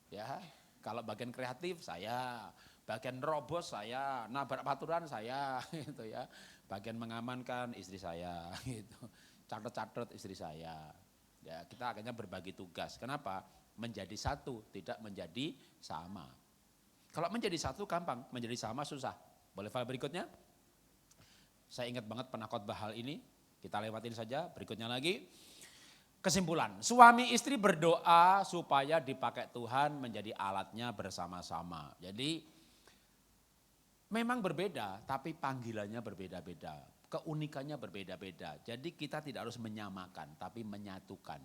Ya, kalau bagian kreatif saya, bagian robos saya, nabrak paturan saya gitu ya. Bagian mengamankan istri saya gitu. Catat-catat istri saya. Ya, kita akhirnya berbagi tugas. Kenapa? Menjadi satu, tidak menjadi sama. Kalau menjadi satu gampang, menjadi sama susah. Boleh file berikutnya? Saya ingat banget pernah khotbah hal ini, kita lewatin saja, berikutnya lagi. Kesimpulan, suami istri berdoa supaya dipakai Tuhan menjadi alatnya bersama-sama. Jadi memang berbeda, tapi panggilannya berbeda-beda, keunikannya berbeda-beda. Jadi kita tidak harus menyamakan, tapi menyatukan.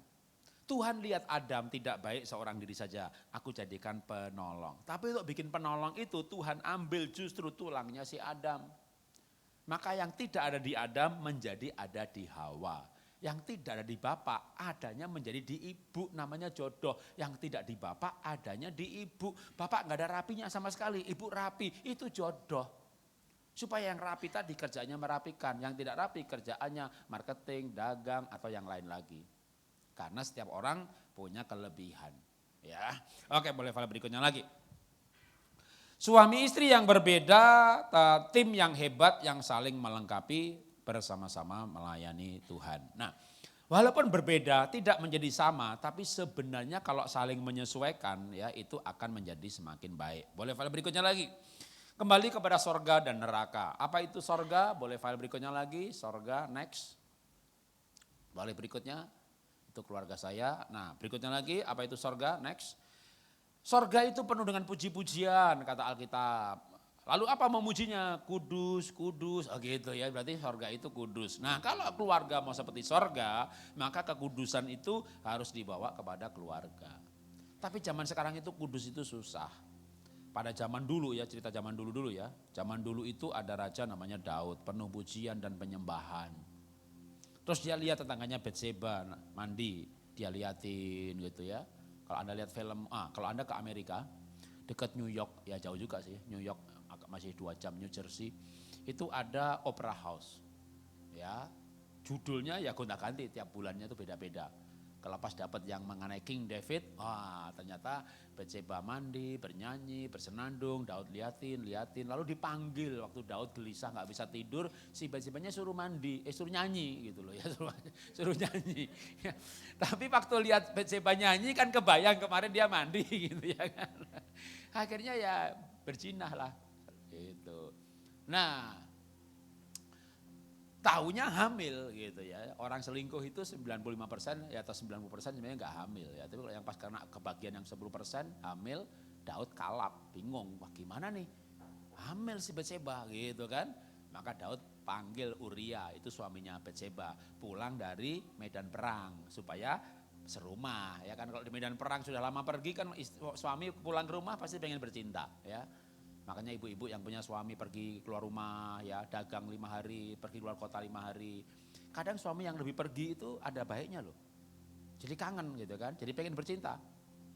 Tuhan lihat Adam tidak baik seorang diri saja, aku jadikan penolong. Tapi untuk bikin penolong itu Tuhan ambil justru tulangnya si Adam. Maka yang tidak ada di Adam menjadi ada di Hawa. Yang tidak ada di bapak adanya menjadi di ibu, namanya jodoh. Yang tidak di bapak adanya di ibu. Bapak nggak ada rapinya sama sekali, ibu rapi, itu jodoh. Supaya yang rapi tadi kerjanya merapikan, yang tidak rapi kerjaannya marketing, dagang atau yang lain lagi. Karena setiap orang punya kelebihan. Ya, oke, boleh file berikutnya lagi. Suami istri yang berbeda, tim yang hebat yang saling melengkapi bersama-sama melayani Tuhan. Nah, walaupun berbeda tidak menjadi sama, tapi sebenarnya kalau saling menyesuaikan ya itu akan menjadi semakin baik. Boleh file berikutnya lagi. Kembali kepada sorga dan neraka. Apa itu sorga? Boleh file berikutnya lagi. Sorga, next. Boleh berikutnya. Itu keluarga saya. Nah, berikutnya lagi, apa itu sorga? Next. Sorga itu penuh dengan puji-pujian, kata Alkitab. Lalu apa memujinya? Kudus, kudus, oh gitu ya, berarti sorga itu kudus. Nah, kalau keluarga mau seperti sorga, maka kekudusan itu harus dibawa kepada keluarga. Tapi zaman sekarang itu kudus itu susah. Pada zaman dulu ya, cerita zaman dulu ya. Zaman dulu itu ada raja namanya Daud, penuh pujian dan penyembahan. Terus dia lihat tetangganya Batseba mandi, dia liatin gitu ya. Kalau Anda lihat film, kalau Anda ke Amerika, dekat New York, ya jauh juga sih, New York masih 2 jam, New Jersey, itu ada Opera House. Ya, judulnya ya gonta-ganti, tiap bulannya itu beda-beda. Kalau pas dapat yang mengenai King David, ternyata Batseba mandi, bernyanyi, bersenandung, Daud liatin, lalu dipanggil waktu Daud gelisah nggak bisa tidur, si Batsebanya suruh mandi, suruh nyanyi gitu loh ya, suruh nyanyi. Ya. Tapi waktu lihat Batseba nyanyi kan kebayang kemarin dia mandi gitu ya kan. Akhirnya ya berzinah lah gitu. Nah, tahunya hamil gitu ya. Orang selingkuh itu 95% ya atau 90% sebenarnya enggak hamil ya. Tapi kalau yang pas karena kebagian yang 10% hamil, Daud kalap, bingung. Wah gimana nih? Hamil si Batseba gitu kan. Maka Daud panggil Uria, itu suaminya Batseba, pulang dari medan perang supaya serumah ya kan. Kalau di medan perang sudah lama pergi kan suami pulang ke rumah pasti pengen bercinta ya. Makanya ibu-ibu yang punya suami pergi keluar rumah ya, dagang 5 hari, pergi keluar kota 5 hari. Kadang suami yang lebih pergi itu ada baiknya loh. Jadi kangen gitu kan, jadi pengen bercinta.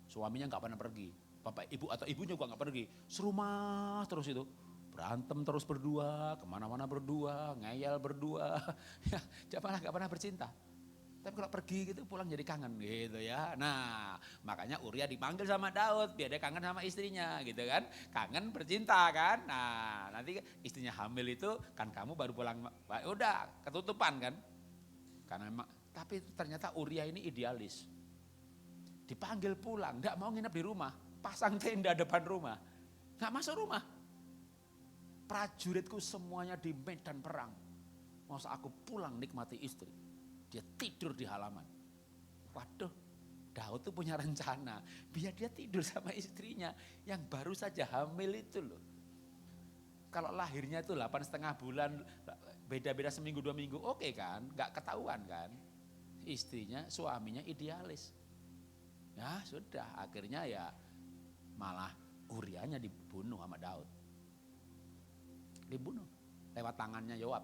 Suaminya gak pernah pergi, bapak ibu atau ibunya juga gak pergi. Serumah terus itu, berantem terus berdua, kemana-mana berdua, ngeyel berdua. Ya, malah gak pernah bercinta. Tapi kalau pergi gitu pulang jadi kangen gitu ya. Nah makanya Uria dipanggil sama Daud biar dia kangen sama istrinya gitu kan. Kangen bercinta kan. Nah nanti istrinya hamil itu kan kamu baru pulang. Udah ketutupan kan. Karena memang, tapi ternyata Uria ini idealis. Dipanggil pulang gak mau nginep di rumah. Pasang tenda depan rumah. Gak masuk rumah. Prajuritku semuanya di medan perang. Masa aku pulang nikmati istri. Dia tidur di halaman. Waduh, Daud tuh punya rencana. Biar dia tidur sama istrinya yang baru saja hamil itu loh. Kalau lahirnya itu 8,5 bulan, beda-beda seminggu 2 minggu, oke kan? Gak ketahuan kan? Istrinya, suaminya idealis. Ya sudah, akhirnya ya malah Urianya dibunuh sama Daud. Dibunuh lewat tangannya Yoab.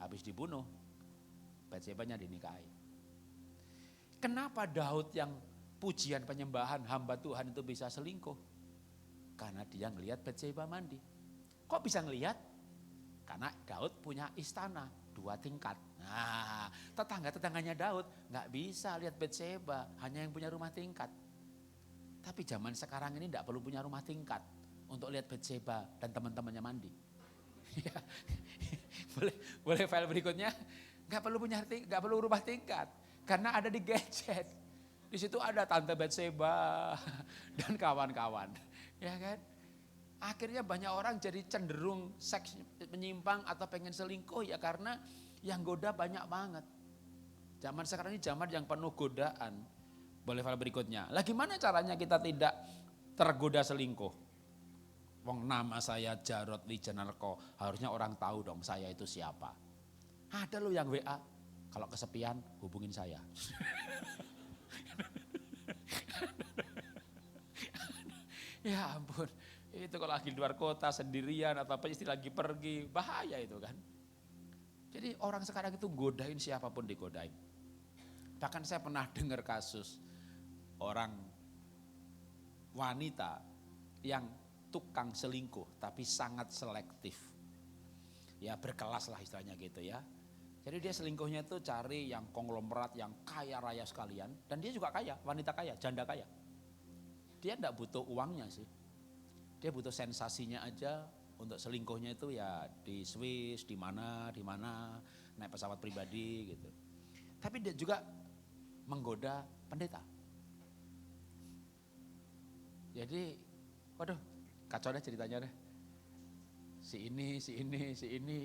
Habis dibunuh, Batsebanya dinikahi. Kenapa Daud yang pujian penyembahan hamba Tuhan itu bisa selingkuh? Karena dia ngelihat Batseba mandi. Kok bisa ngelihat? Karena Daud punya istana 2 tingkat. Nah, tetangga-tetangganya Daud nggak bisa lihat Batseba, hanya yang punya rumah tingkat. Tapi zaman sekarang ini nggak perlu punya rumah tingkat untuk lihat Batseba dan teman-temannya mandi. Ya, boleh file berikutnya? Nggak perlu rumah tingkat karena ada di gadget. Di situ ada tante Batseba dan kawan-kawan, ya kan? Akhirnya banyak orang jadi cenderung seks menyimpang atau pengen selingkuh ya karena yang goda banyak banget. Zaman sekarang ini zaman yang penuh godaan. Boleh file berikutnya. Lah gimana caranya kita tidak tergoda selingkuh? Wong nama saya Jarod Wijanarko, harusnya orang tahu dong saya itu siapa. Ada loh yang WA, kalau kesepian hubungin saya. Ya ampun, itu kalau lagi luar kota sendirian atau apa istri lagi pergi, bahaya itu kan. Jadi orang sekarang itu godain siapapun digodain. Bahkan saya pernah dengar kasus orang wanita yang tukang selingkuh tapi sangat selektif. Ya berkelas lah istilahnya gitu ya. Jadi dia selingkuhnya itu cari yang konglomerat, yang kaya raya sekalian. Dan dia juga kaya, wanita kaya, janda kaya. Dia enggak butuh uangnya sih. Dia butuh sensasinya aja untuk selingkuhnya itu ya di Swiss, di mana, naik pesawat pribadi gitu. Tapi dia juga menggoda pendeta. Jadi, waduh, kacau deh ceritanya deh. Si ini,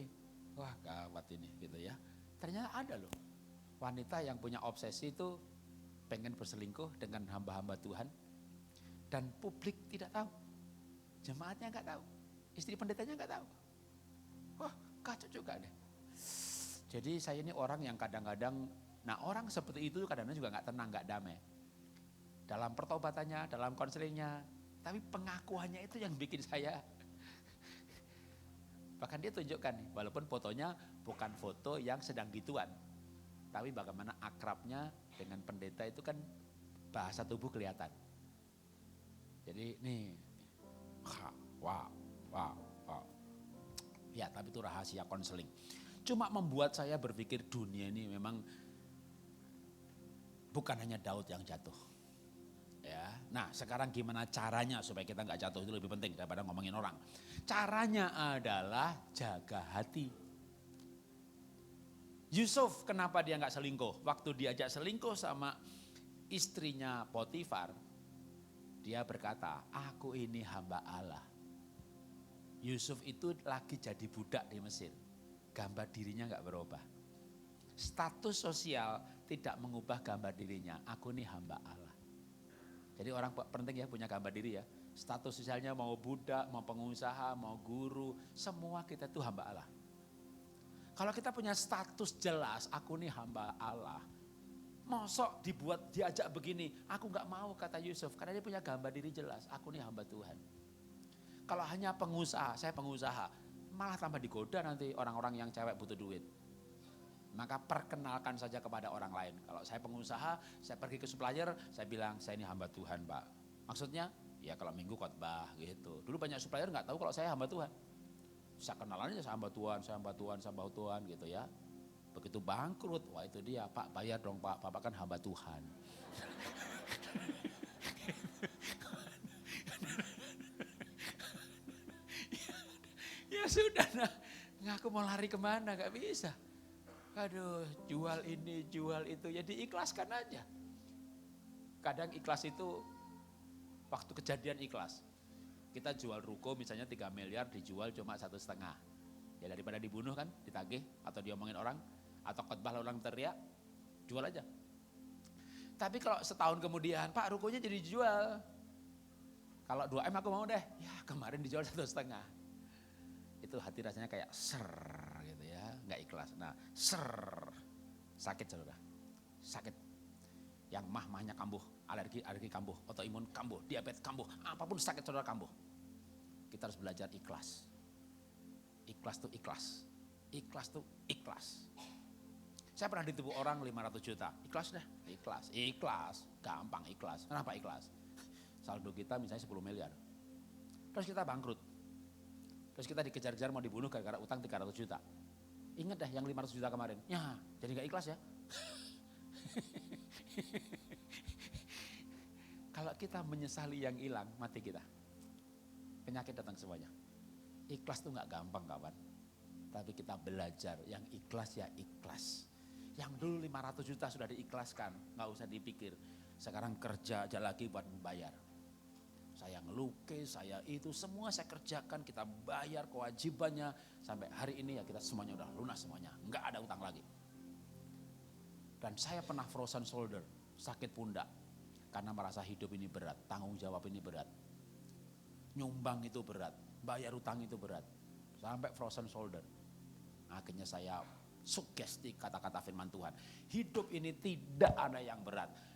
wah gawat ini gitu ya. Ternyata ada loh wanita yang punya obsesi itu pengen berselingkuh dengan hamba-hamba Tuhan. Dan publik tidak tahu, jemaatnya nggak tahu, istri pendetanya nggak tahu. Wah kacau juga deh. Jadi saya ini orang yang kadang-kadang, nah orang seperti itu kadang-kadang juga nggak tenang, nggak damai. Dalam pertobatannya, dalam konselingnya, tapi pengakuannya itu yang bikin saya. Bahkan dia tunjukkan nih, walaupun fotonya bukan foto yang sedang gituan. Tapi bagaimana akrabnya dengan pendeta itu kan bahasa tubuh kelihatan. Jadi nih, wow. Ya tapi itu rahasia konseling. Cuma membuat saya berpikir dunia ini memang bukan hanya Daud yang jatuh. Ya, nah sekarang gimana caranya supaya kita nggak jatuh itu lebih penting daripada ngomongin orang. Caranya adalah jaga hati. Yusuf kenapa dia nggak selingkuh? Waktu diajak selingkuh sama istrinya Potifar, dia berkata, aku ini hamba Allah. Yusuf itu lagi jadi budak di Mesir. Gambar dirinya nggak berubah. Status sosial tidak mengubah gambar dirinya. Aku ini hamba Allah. Jadi orang penting ya punya gambar diri ya. Status sosialnya mau budak, mau pengusaha, mau guru. Semua kita itu hamba Allah. Kalau kita punya status jelas, aku ini hamba Allah. Mosok diajak begini, aku nggak mau kata Yusuf karena dia punya gambar diri jelas, aku ini hamba Tuhan. Kalau hanya pengusaha, saya pengusaha, malah tambah digoda nanti orang-orang yang cewek butuh duit. Maka perkenalkan saja kepada orang lain. Kalau saya pengusaha, saya pergi ke supplier, saya bilang saya ini hamba Tuhan Pak. Maksudnya ya kalau minggu khotbah gitu. Dulu banyak supplier nggak tahu kalau saya hamba Tuhan. Saya kenalannya saya hamba Tuhan gitu ya. Begitu bangkrut, wah itu dia, Pak bayar dong Pak, Bapak kan hamba Tuhan. Ya sudah, nah, ngaku mau lari kemana, gak bisa. Aduh, jual ini, jual itu, ya diikhlaskan aja. Kadang ikhlas itu, waktu kejadian ikhlas. Kita jual ruko misalnya 3 miliar, dijual cuma 1,5. Ya daripada dibunuh kan, ditagih atau diomongin orang, atau khotbah orang teriak, jual aja. Tapi kalau setahun kemudian, Pak rukonya jadi dijual. Kalau 2M aku mau deh, ya kemarin dijual 1,5. Itu hati rasanya kayak ser gitu ya, nggak ikhlas. Nah sakit saudara, sakit. Yang mahnya kambuh, alergi kambuh, autoimun kambuh, diabetes kambuh, apapun sakit saudara kambuh. Kita harus belajar ikhlas. Ikhlas tuh ikhlas. Ikhlas tuh ikhlas. Saya pernah ditipu orang 500 juta. Ikhlas deh, ikhlas. Gampang ikhlas. Kenapa ikhlas? Saldo kita misalnya 10 miliar. Terus kita bangkrut. Terus kita dikejar-kejar mau dibunuh gara-gara utang 300 juta. Ingat dah yang 500 juta kemarin. Ya, jadi gak ikhlas ya. Kalau kita menyesali yang hilang, mati kita. Penyakit datang semuanya. Ikhlas tuh gak gampang kawan. Tapi kita belajar, yang ikhlas ya ikhlas. Yang dulu 500 juta sudah diikhlaskan, gak usah dipikir. Sekarang kerja aja lagi buat membayar. Saya ngelukis, saya itu semua saya kerjakan, kita bayar kewajibannya. Sampai hari ini ya kita semuanya udah lunas semuanya, nggak ada utang lagi. Dan saya pernah frozen shoulder, sakit pundak. Karena merasa hidup ini berat, tanggung jawab ini berat. Nyumbang itu berat, bayar utang itu berat. Sampai frozen shoulder. Akhirnya saya sugesti kata-kata firman Tuhan. Hidup ini tidak ada yang berat.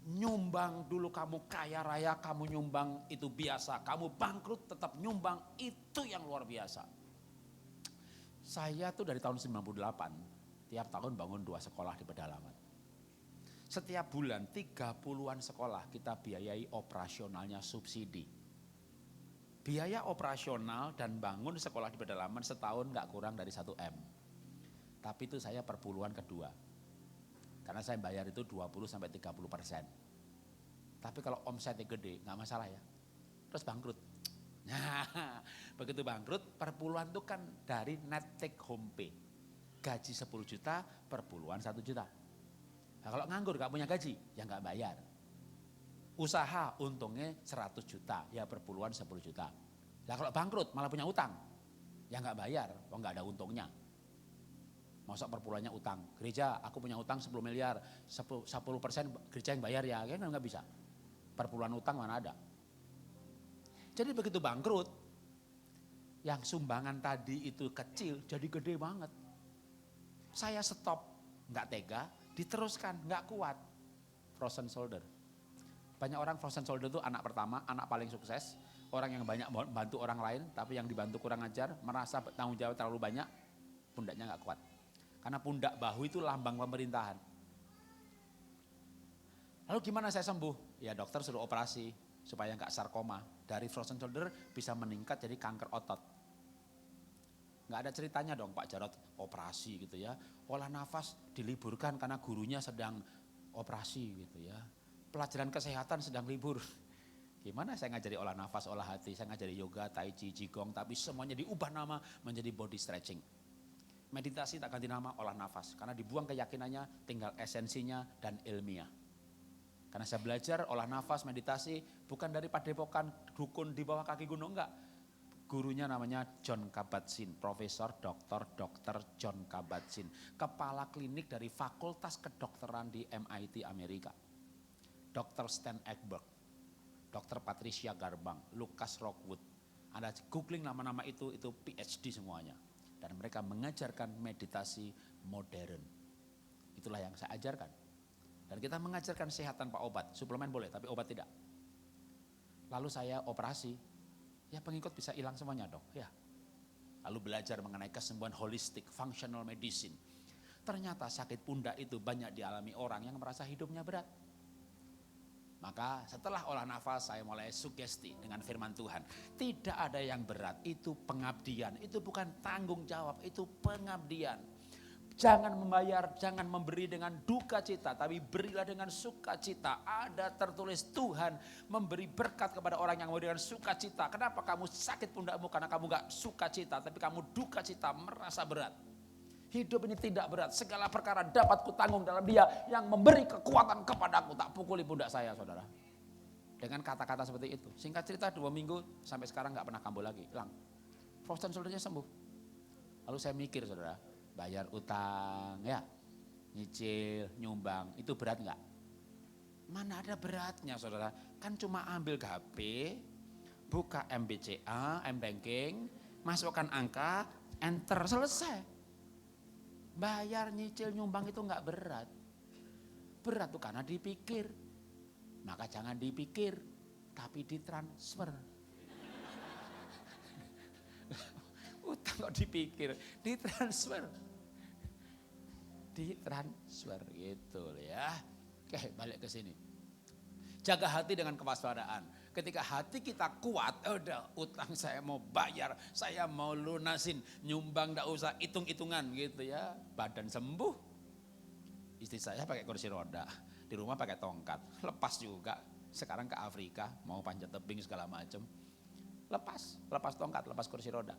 Nyumbang dulu kamu kaya raya, kamu nyumbang itu biasa. Kamu bangkrut tetap nyumbang, itu yang luar biasa. Saya tuh dari tahun 98, tiap tahun bangun 2 sekolah di pedalaman. Setiap bulan 30-an sekolah kita biayai operasionalnya subsidi. Biaya operasional dan bangun sekolah di pedalaman setahun gak kurang dari 1 M. Tapi itu saya perpuluhan kedua. Karena saya bayar itu 20-30%. Tapi kalau omsetnya gede, gak masalah ya. Terus bangkrut. Nah, begitu bangkrut, perpuluhan itu kan dari net take home pay. Gaji 10 juta, perpuluhan 1 juta. Nah, kalau nganggur gak punya gaji, ya gak bayar. Usaha untungnya 100 juta, ya perpuluhan 10 juta. Nah kalau bangkrut malah punya utang, ya gak bayar, gak ada untungnya. Masa perpuluhannya utang, gereja aku punya utang 10 miliar, 10% gereja yang bayar ya, kan nggak bisa. Perpuluhan utang mana ada. Jadi begitu bangkrut, yang sumbangan tadi itu kecil jadi gede banget. Saya stop, nggak tega, diteruskan, nggak kuat. Frozen shoulder. Banyak orang frozen shoulder itu anak pertama, anak paling sukses, orang yang banyak bantu orang lain, tapi yang dibantu kurang ajar, merasa tanggung jawab terlalu banyak, pundaknya nggak kuat. Karena pundak bahu itu lambang pemerintahan. Lalu gimana saya sembuh? Ya dokter suruh operasi supaya nggak sarkoma. Dari frozen shoulder bisa meningkat jadi kanker otot. Nggak ada ceritanya dong Pak Jarod operasi gitu ya. Olah nafas diliburkan karena gurunya sedang operasi gitu ya. Pelajaran kesehatan sedang libur. Gimana saya ngajari olah nafas, olah hati, saya ngajari yoga, tai chi, qigong, tapi semuanya diubah nama menjadi body stretching. Meditasi tak ganti nama olah nafas, karena dibuang keyakinannya, tinggal esensinya dan ilmiah. Karena saya belajar olah nafas, meditasi bukan dari padepokan dukun di bawah kaki gunung, enggak. Gurunya namanya John Kabat-Zinn, Profesor Dr. John Kabat-Zinn, kepala klinik dari Fakultas Kedokteran di MIT Amerika. Dr. Stan Ekberg, Dr. Patricia Garbang, Lucas Rockwood. Anda googling nama-nama itu PhD semuanya. Dan mereka mengajarkan meditasi modern. Itulah yang saya ajarkan. Dan kita mengajarkan kesehatan Pak obat, suplemen boleh tapi obat tidak. Lalu saya operasi, ya pengikut bisa hilang semuanya dong. Ya. Lalu belajar mengenai kesembuhan holistik, functional medicine. Ternyata sakit pundak itu banyak dialami orang yang merasa hidupnya berat. Maka setelah olah nafas saya mulai sugesti dengan firman Tuhan. Tidak ada yang berat, itu pengabdian. Itu bukan tanggung jawab, itu pengabdian. Jangan membayar, jangan memberi dengan duka cita, tapi berilah dengan sukacita. Ada tertulis Tuhan memberi berkat kepada orang yang memberi dengan sukacita. Kenapa kamu sakit pundakmu? Karena kamu gak sukacita, tapi kamu duka cita, merasa berat. Hidup ini tidak berat, segala perkara dapat kutanggung dalam Dia yang memberi kekuatan kepadaku. Tak pukuli pundak saya, saudara. Dengan kata-kata seperti itu. Singkat cerita 2 minggu sampai sekarang gak pernah kambuh lagi, hilang. Frozen shoulder-nya sembuh. Lalu saya mikir, saudara, bayar utang, ya, nyicil, nyumbang, itu berat gak? Mana ada beratnya, saudara? Kan cuma ambil HP, buka MBCA, M-Banking, masukkan angka, enter, selesai. Bayar, nyicil, nyumbang itu enggak berat. Berat tuh karena dipikir. Maka jangan dipikir, tapi ditransfer. Utang kok dipikir, ditransfer. Ditransfer gitu ya. Oke, balik ke sini. Jaga hati dengan kewaspadaan. Ketika hati kita kuat, udah utang saya mau bayar, saya mau lunasin, nyumbang gak usah hitung-hitungan gitu ya. Badan sembuh, istri saya pakai kursi roda, di rumah pakai tongkat, lepas juga. Sekarang ke Afrika, mau panjat tebing segala macam. Lepas tongkat, lepas kursi roda.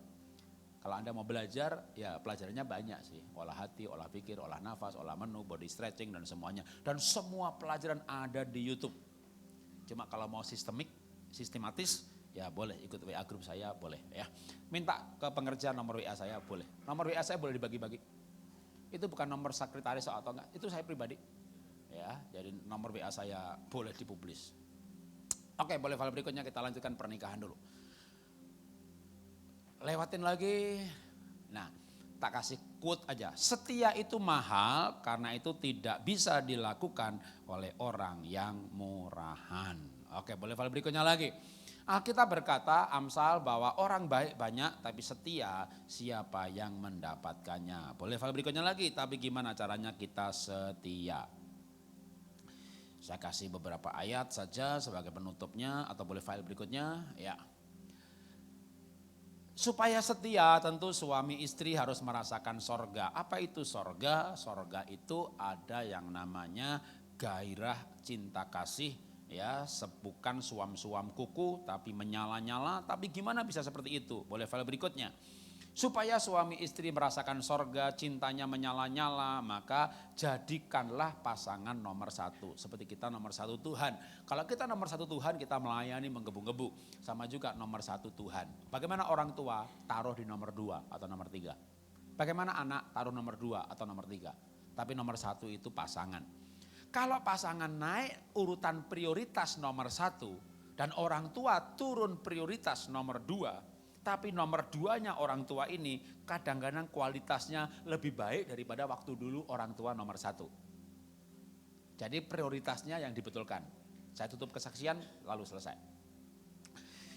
Kalau Anda mau belajar, ya pelajarannya banyak sih. Olah hati, olah pikir, olah nafas, olah menu, body stretching dan semuanya. Dan semua pelajaran ada di YouTube. Cuma kalau mau sistematis, ya boleh ikut WA grup saya, boleh ya. Minta ke pengerjaan nomor WA saya, boleh. Nomor WA saya boleh dibagi-bagi. Itu bukan nomor sekretaris atau enggak, itu saya pribadi. Ya, jadi nomor WA saya boleh dipublis. Oke, boleh file berikutnya kita lanjutkan pernikahan dulu. Lewatin lagi. Nah, tak kasih quote aja. Setia itu mahal karena itu tidak bisa dilakukan oleh orang yang murahan. Oke, boleh file berikutnya lagi. Alkitab berkata, Amsal, bahwa orang baik banyak tapi setia siapa yang mendapatkannya. Boleh file berikutnya lagi, tapi gimana caranya kita setia? Saya kasih beberapa ayat saja sebagai penutupnya atau boleh file berikutnya, ya. Supaya setia tentu suami istri harus merasakan sorga. Apa itu sorga? Sorga itu ada yang namanya gairah cinta kasih. Ya, bukan suam-suam kuku tapi menyala-nyala. Tapi gimana bisa seperti itu? Boleh file berikutnya. Supaya suami istri merasakan sorga, cintanya menyala-nyala, maka jadikanlah pasangan nomor satu. Seperti kita nomor satu Tuhan. Kalau kita nomor satu Tuhan, kita melayani menggebu-gebu. Sama juga nomor satu Tuhan. Bagaimana orang tua taruh di nomor 2 atau nomor 3? Bagaimana anak taruh nomor 2 atau nomor 3? Tapi nomor satu itu pasangan. Kalau pasangan naik urutan prioritas nomor 1 dan orang tua turun prioritas nomor 2, tapi nomor 2-nya orang tua ini kadang-kadang kualitasnya lebih baik daripada waktu dulu orang tua nomor 1. Jadi prioritasnya yang dibetulkan. Saya tutup kesaksian lalu selesai.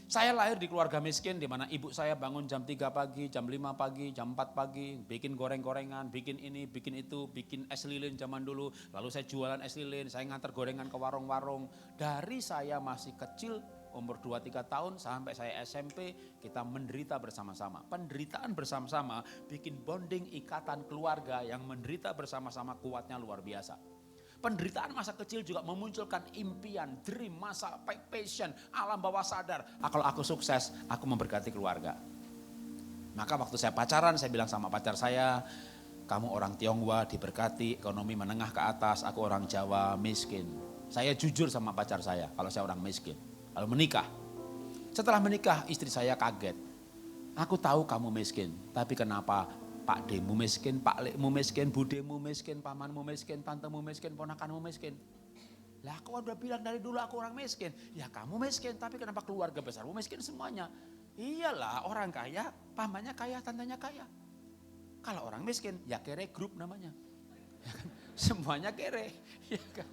Saya lahir di keluarga miskin di mana ibu saya bangun jam 3 pagi, jam 5 pagi, jam 4 pagi, bikin goreng-gorengan, bikin ini, bikin itu, bikin es lilin zaman dulu. Lalu saya jualan es lilin, saya ngantar gorengan ke warung-warung. Dari saya masih kecil, umur 2-3 tahun sampai saya SMP, kita menderita bersama-sama. Penderitaan bersama-sama bikin bonding ikatan keluarga yang menderita bersama-sama kuatnya luar biasa. Penderitaan masa kecil juga memunculkan impian, dream, masa passion, alam bawah sadar. Kalau aku sukses, aku memberkati keluarga. Maka waktu saya pacaran, saya bilang sama pacar saya, kamu orang Tionghoa diberkati, ekonomi menengah ke atas, aku orang Jawa miskin. Saya jujur sama pacar saya, kalau saya orang miskin. Lalu menikah. Setelah menikah, istri saya kaget. Aku tahu kamu miskin, tapi kenapa Pak Demu miskin, Pak Lekmu miskin, Budemu miskin, pamanmu miskin, tantemu miskin, ponakanmu miskin. Lah aku udah bilang dari dulu aku orang miskin. Ya kamu miskin, tapi kenapa keluarga besarmu miskin semuanya? Iyalah orang kaya, pamannya kaya, tantenya kaya. Kalau orang miskin, ya kere grup namanya. Ya kan? Semuanya kere. Ya kan?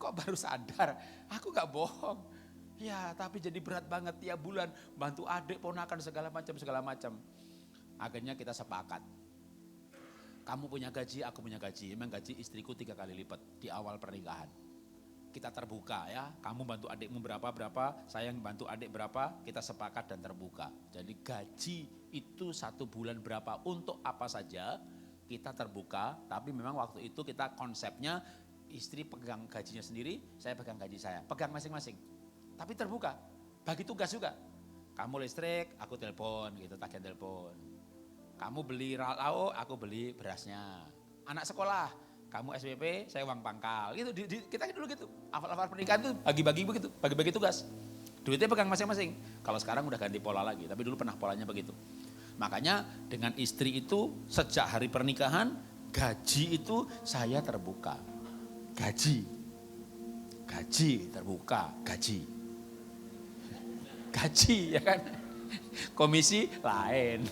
Kok baru sadar? Aku gak bohong. Ya tapi jadi berat banget tiap bulan bantu adik, ponakan segala macam. Akhirnya kita sepakat. Kamu punya gaji, aku punya gaji. Memang gaji istriku 3 kali lipat di awal pernikahan. Kita terbuka ya, kamu bantu adikmu berapa, saya yang bantu adik berapa, kita sepakat dan terbuka. Jadi gaji itu 1 bulan berapa, untuk apa saja kita terbuka. Tapi memang waktu itu kita konsepnya istri pegang gajinya sendiri, saya pegang gaji saya. Pegang masing-masing, tapi terbuka, bagi tugas juga. Kamu listrik, aku telepon gitu, tagihan telepon. Kamu beli lauk, aku beli berasnya. Anak sekolah, kamu SPP, saya uang pangkal. Gitu, kita dulu gitu. Awal-awal pernikahan tuh bagi-bagi begitu, bagi-bagi tugas. Duitnya pegang masing-masing. Kalau sekarang udah ganti pola lagi, tapi dulu pernah polanya begitu. Makanya dengan istri itu sejak hari pernikahan, gaji itu saya terbuka. Gaji terbuka, gaji ya kan. komisi lain.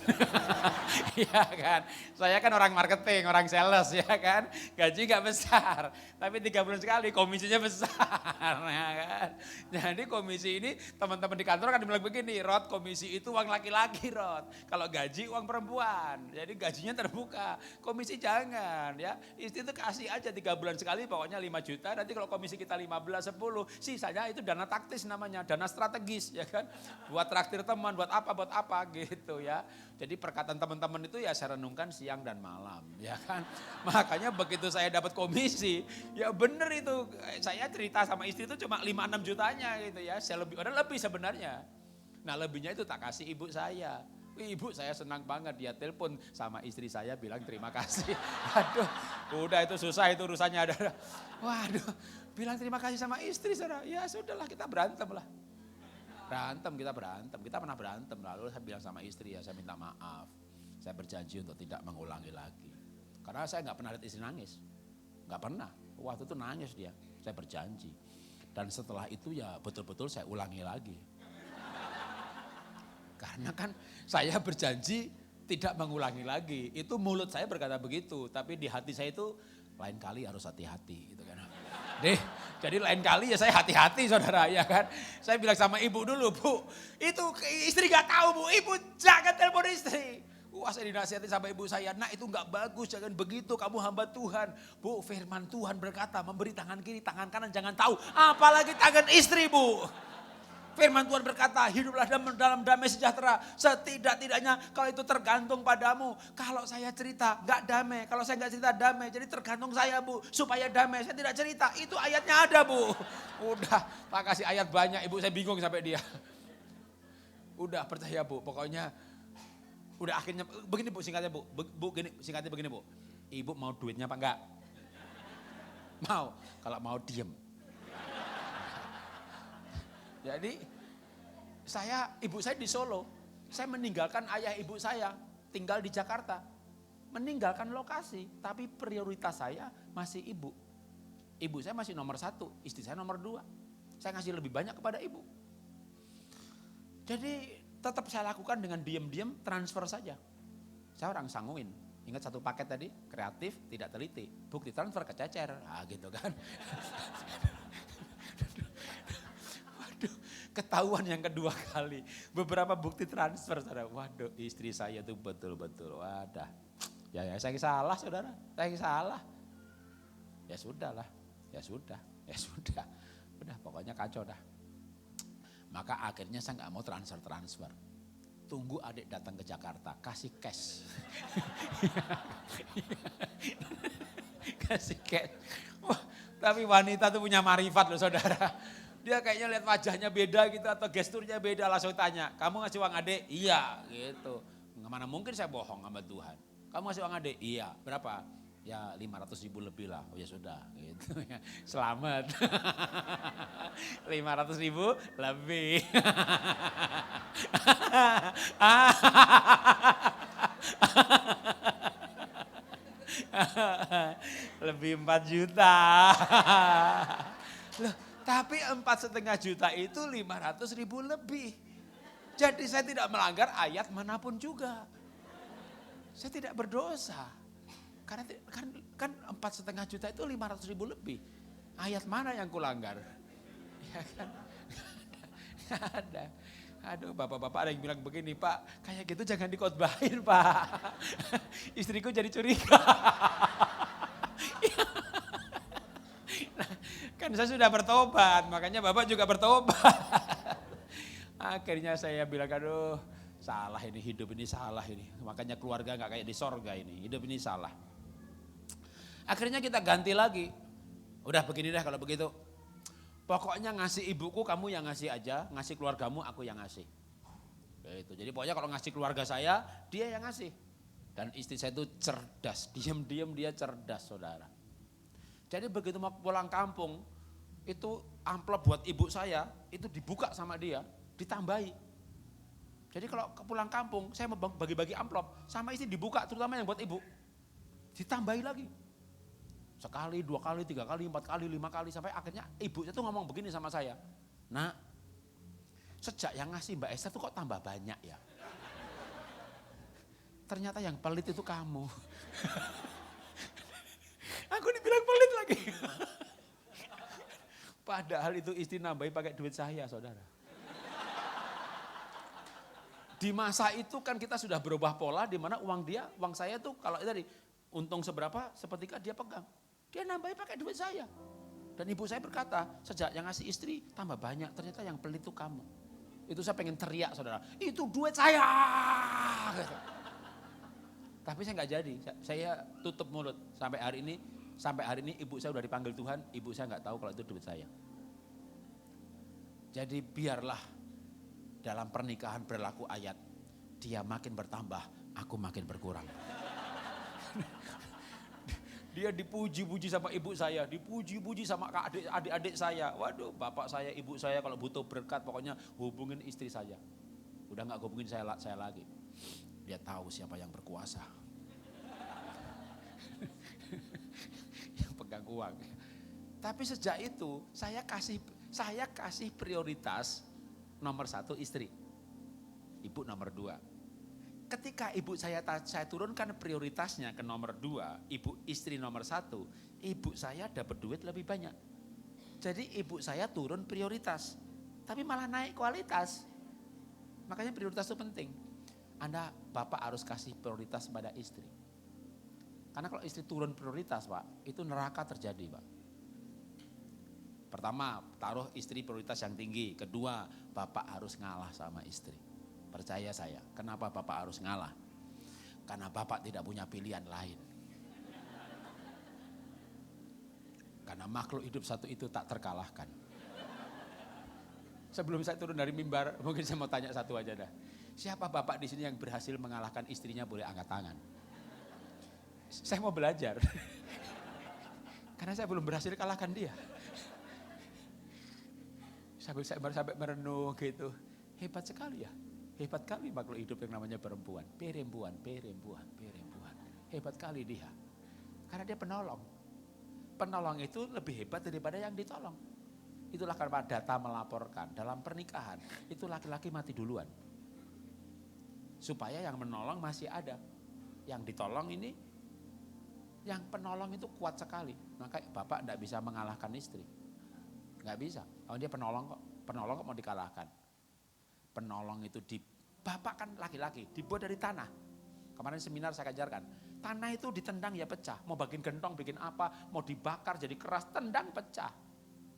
Ya kan, saya kan orang marketing, orang sales ya kan, gaji gak besar, tapi 3 bulan sekali komisinya besar ya kan. Jadi komisi ini teman-teman di kantor kan bilang begini, Rod komisi itu uang laki-laki Rod, kalau gaji uang perempuan, jadi gajinya terbuka, komisi jangan ya, istri itu kasih aja 3 bulan sekali pokoknya 5 juta, nanti kalau komisi kita 15, 10, sisanya itu dana taktis namanya, dana strategis ya kan, buat traktir teman, buat apa gitu ya. Jadi perkataan teman-teman itu ya saya renungkan siang dan malam ya kan. Makanya begitu saya dapat komisi, ya bener itu. Saya cerita sama istri itu cuma 5-6 jutanya gitu ya. Saya lebih sebenarnya. Nah lebihnya itu tak kasih ibu saya. Ibu saya senang banget, dia telepon sama istri saya bilang terima kasih. Aduh, udah itu susah itu urusannya. Waduh, bilang terima kasih sama istri saudara. Ya sudahlah kita berantem lah. Kita pernah berantem, lalu saya bilang sama istri ya saya minta maaf, saya berjanji untuk tidak mengulangi lagi. Karena saya nggak pernah lihat istri nangis, nggak pernah, waktu itu nangis dia, saya berjanji. Dan setelah itu ya betul-betul saya ulangi lagi. Karena kan saya berjanji tidak mengulangi lagi, itu mulut saya berkata begitu, tapi di hati saya itu lain kali harus hati-hati gitu kan. Jadi lain kali ya saya hati-hati saudara ya kan. Saya bilang sama ibu dulu, Bu, itu istri gak tahu Bu, ibu jangan telepon istri. Wah saya dinasihati sama ibu saya, nah itu gak bagus, jangan begitu, kamu hamba Tuhan. Bu, firman Tuhan berkata memberi tangan kiri, tangan kanan jangan tahu, apalagi tangan istri Bu. Firman Tuhan berkata, hiduplah dalam damai sejahtera. Setidak-tidaknya kalau itu tergantung padamu. Kalau saya cerita gak damai, kalau saya gak cerita damai. Jadi tergantung saya Bu, supaya damai. Saya tidak cerita, itu ayatnya ada Bu. Udah, tak kasih ayat banyak, ibu saya bingung sampai dia. Udah percaya Bu, pokoknya. Udah akhirnya, begini Bu singkatnya Bu. Singkatnya begini Bu. Ibu mau duitnya apa enggak? Mau, kalau mau diem. Jadi ibu saya di Solo, saya meninggalkan ayah ibu saya tinggal di Jakarta. Meninggalkan lokasi, tapi prioritas saya masih ibu. Ibu saya masih nomor 1, istri saya nomor 2. Saya ngasih lebih banyak kepada ibu. Jadi tetap saya lakukan dengan diam-diam transfer saja. Saya orang sanguin, ingat satu paket tadi, kreatif, tidak teliti. Bukti transfer kececer, gitu kan. Ketahuan yang kedua kali, beberapa bukti transfer saudara. Waduh istri saya tuh betul-betul, wadah. Ya saya salah saudara, saya salah. Ya sudah. Udah pokoknya kacau dah. Maka akhirnya saya gak mau transfer. Tunggu adik datang ke Jakarta, kasih cash. Kasih cash. Wah, tapi wanita tuh punya marifat loh saudara. Dia kayaknya lihat wajahnya beda gitu atau gesturnya beda, langsung tanya, kamu ngasih uang adik? Iya gitu. Mana mungkin saya bohong sama Tuhan. Kamu ngasih uang adik? Iya. Berapa? Ya 500.000 lebih lah. Oh ya sudah gitu ya. Selamat. 500.000 lebih. Lebih 4 juta. Loh, tapi 4,5 juta itu 500.000 lebih. Jadi saya tidak melanggar ayat manapun juga. Saya tidak berdosa. Karena kan 4,5 juta itu 500.000 lebih. Ayat mana yang kulanggar? Ya kan? Nggak ada. Aduh bapak-bapak ada yang bilang begini, Pak kayak gitu jangan dikhotbahin Pak. Istriku jadi curiga. Kan saya sudah bertobat, makanya Bapak juga bertobat. Akhirnya saya bilang, aduh salah ini, hidup ini salah ini. Makanya keluarga gak kayak di sorga ini, hidup ini salah. Akhirnya kita ganti lagi. Udah begini dah kalau begitu. Pokoknya ngasih ibuku kamu yang ngasih aja, ngasih keluargamu aku yang ngasih. Gitu. Jadi pokoknya kalau ngasih keluarga saya, dia yang ngasih. Dan istri saya itu cerdas, diam-diam dia cerdas saudara. Jadi begitu mau pulang kampung, itu amplop buat ibu saya, itu dibuka sama dia, ditambahi. Jadi kalau pulang kampung, saya mau bagi-bagi amplop, sama istri dibuka, terutama yang buat ibu. Ditambahi lagi. Sekali, 2 kali, 3 kali, 4 kali, 5 kali, sampai akhirnya ibu itu ngomong begini sama saya. Nak, sejak yang ngasih Mbak Esther tuh kok tambah banyak ya. Ternyata yang pelit itu kamu. Aku dibilang pelit lagi. Padahal itu istri nambahi pakai duit saya, saudara. Di masa itu kan kita sudah berubah pola di mana uang saya tuh kalau tadi untung seberapa seketika dia pegang. Dia nambahi pakai duit saya. Dan ibu saya berkata, sejak yang ngasih istri tambah banyak, ternyata yang pelit itu kamu. Itu saya pengen teriak, saudara. Itu duit saya. Tapi saya nggak jadi, saya tutup mulut. Sampai hari ini ibu saya udah dipanggil Tuhan, ibu saya nggak tahu kalau itu duit saya. Jadi biarlah dalam pernikahan berlaku ayat, dia makin bertambah, aku makin berkurang. Dia dipuji-puji sama ibu saya, dipuji-puji sama adik-adik saya. Waduh, bapak saya, ibu saya kalau butuh berkat pokoknya hubungin istri saya. Udah gak hubungin saya lagi. Dia tahu siapa yang berkuasa. Yang pegang uang. Tapi sejak itu saya kasih prioritas nomor 1 istri. Ibu nomor 2. Ketika ibu saya turunkan prioritasnya ke nomor 2, ibu istri nomor 1, ibu saya dapat duit lebih banyak. Jadi ibu saya turun prioritas, tapi malah naik kualitas. Makanya prioritas itu penting. Bapak harus kasih prioritas pada istri. Karena kalau istri turun prioritas, Pak, itu neraka terjadi, Pak. Pertama, taruh istri prioritas yang tinggi. Kedua, Bapak harus ngalah sama istri. Percaya saya, kenapa Bapak harus ngalah? Karena Bapak tidak punya pilihan lain. Karena makhluk hidup satu itu tak terkalahkan. Sebelum saya turun dari mimbar, mungkin saya mau tanya satu aja dah. Siapa Bapak di sini yang berhasil mengalahkan istrinya, boleh angkat tangan. Saya mau belajar. Karena saya belum berhasil kalahkan dia. Saya sampai merenung gitu. Hebat sekali ya. Hebat kali makhluk hidup yang namanya perempuan. Perempuan. Hebat kali dia. Karena dia penolong. Penolong itu lebih hebat daripada yang ditolong. Itulah kenapa data melaporkan dalam pernikahan itu laki-laki mati duluan. Supaya yang menolong masih ada. Yang ditolong ini, yang penolong itu kuat sekali. Maka Bapak tidak bisa mengalahkan istri. Nggak bisa. Oh, dia penolong kok. Penolong kok mau dikalahkan. Penolong itu Bapak kan laki-laki, dibuat dari tanah. Kemarin seminar saya ajarkan, tanah itu ditendang ya pecah. Mau bikin gentong, bikin apa, mau dibakar jadi keras, tendang pecah.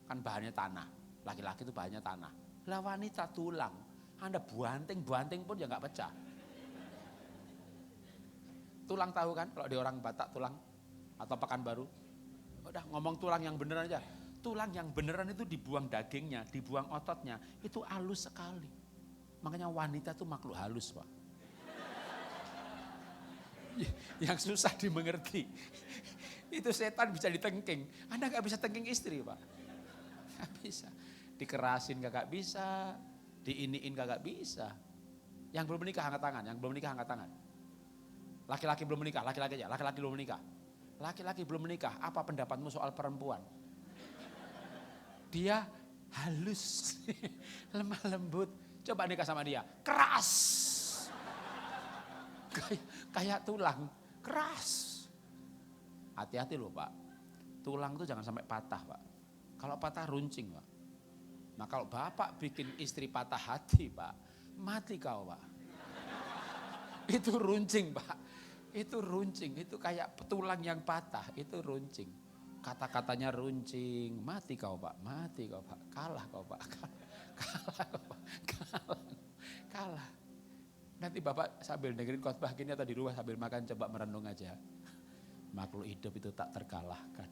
Kan bahannya tanah, laki-laki itu bahannya tanah. Lah wanita tulang, Anda banting pun ya gak pecah. Tulang tahu kan, kalau di orang Batak tulang, atau Pekanbaru. Udah ngomong tulang yang beneran aja. Tulang yang beneran itu dibuang dagingnya, dibuang ototnya, itu halus sekali. Makanya wanita itu makhluk halus, Pak. Yang susah dimengerti. Itu setan bisa ditengking. Anda gak bisa tengking istri, Pak. Gak bisa. Dikerasin gak bisa. Diiniin gak bisa. Yang belum menikah angkat tangan. Laki-laki belum menikah, laki-laki aja. Laki-laki belum menikah. Laki-laki belum menikah, apa pendapatmu soal perempuan? Dia halus, lemah lembut. Coba nikah sama dia, keras. Kayak tulang, keras. Hati-hati loh Pak, tulang itu jangan sampai patah Pak. Kalau patah runcing Pak. Nah kalau Bapak bikin istri patah hati Pak, mati kau Pak. Itu runcing Pak, itu runcing, itu kayak tulang yang patah, itu runcing. Kata-katanya runcing, mati kau Pak, kalah kau Pak, kalah. Nanti Bapak sambil dengerin khotbah gini atau di rumah sambil makan coba merenung aja. Makhluk hidup itu tak terkalahkan.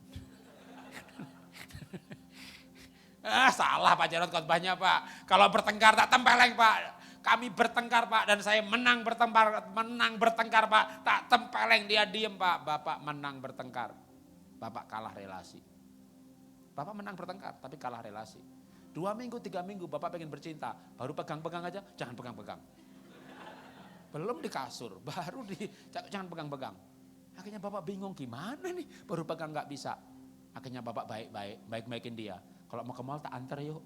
Salah Pak Jarod khotbahnya Pak. Kalau bertengkar tak tempeleng Pak. Kami bertengkar Pak dan saya menang bertengkar Pak. Tak tempeleng dia diem Pak. Bapak menang bertengkar. Bapak kalah relasi. Bapak menang bertengkar tapi kalah relasi. 2 minggu, 3 minggu Bapak pengen bercinta. Baru pegang-pegang aja, jangan pegang-pegang. Belum di kasur, baru jangan pegang-pegang. Akhirnya Bapak bingung gimana nih, baru pegang gak bisa. Akhirnya Bapak baik-baikin dia. Kalau mau ke mall tak antar yuk.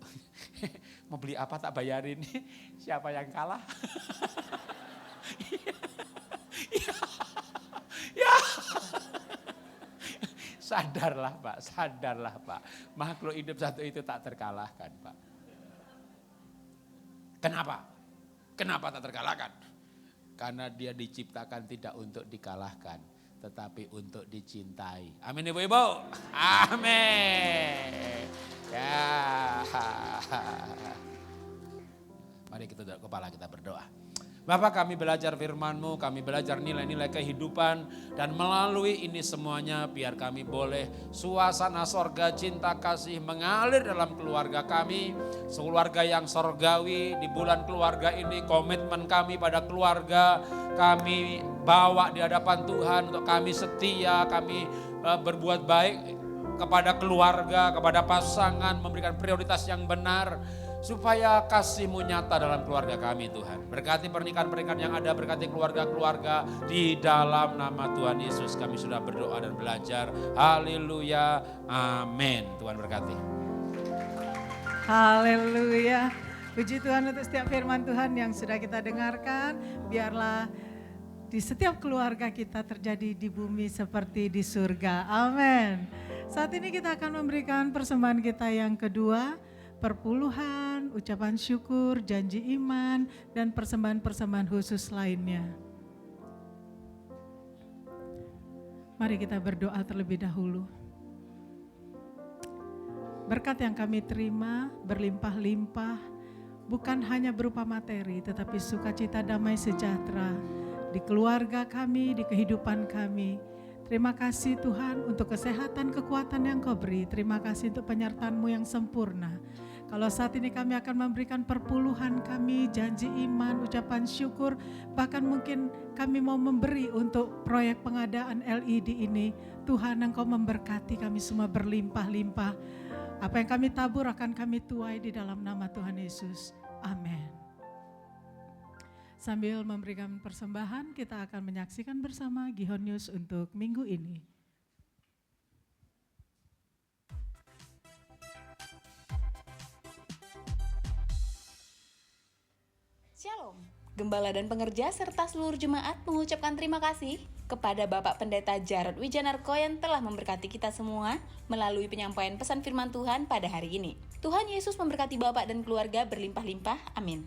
Mau beli apa tak bayarin. Siapa yang kalah? Ya. Sadarlah Pak. Makhluk hidup satu itu tak terkalahkan Pak. Kenapa tak terkalahkan? Karena dia diciptakan tidak untuk dikalahkan, tetapi untuk dicintai. Amin ibu-ibu. Amin. Ya. Mari kita duduk kepala, kita berdoa. Bapak, kami belajar firman-Mu, kami belajar nilai-nilai kehidupan, dan melalui ini semuanya biar kami boleh suasana sorga cinta kasih mengalir dalam keluarga kami, keluarga yang sorgawi. Di bulan keluarga ini komitmen kami pada keluarga kami bawa di hadapan Tuhan untuk kami setia, kami berbuat baik kepada keluarga, kepada pasangan, memberikan prioritas yang benar. Supaya kasih-Mu nyata dalam keluarga kami Tuhan. Berkati pernikahan-pernikahan yang ada, berkati keluarga-keluarga. Di dalam nama Tuhan Yesus kami sudah berdoa dan belajar. Haleluya, amin. Tuhan berkati. Haleluya. Puji Tuhan untuk setiap firman Tuhan yang sudah kita dengarkan. Biarlah di setiap keluarga kita terjadi di bumi seperti di surga. Amin. Saat ini kita akan memberikan persembahan kita yang kedua. Perpuluhan, ucapan syukur, janji iman, dan persembahan-persembahan khusus lainnya. Mari kita berdoa terlebih dahulu. Berkat yang kami terima berlimpah-limpah, bukan hanya berupa materi, tetapi sukacita damai sejahtera di keluarga kami, di kehidupan kami. Terima kasih Tuhan untuk kesehatan, kekuatan yang Kau beri. Terima kasih untuk penyertaan-Mu yang sempurna. Kalau saat ini kami akan memberikan perpuluhan kami, janji iman, ucapan syukur, bahkan mungkin kami mau memberi untuk proyek pengadaan LED ini. Tuhan, Engkau memberkati kami semua berlimpah-limpah. Apa yang kami tabur akan kami tuai di dalam nama Tuhan Yesus. Amin. Sambil memberikan persembahan, kita akan menyaksikan bersama Gihon News untuk minggu ini. Shalom, Gembala dan pengerja serta seluruh jemaat mengucapkan terima kasih kepada Bapak Pendeta Jarod Wijanarko yang telah memberkati kita semua melalui penyampaian pesan firman Tuhan pada hari ini. Tuhan Yesus memberkati Bapak dan keluarga berlimpah-limpah. Amin.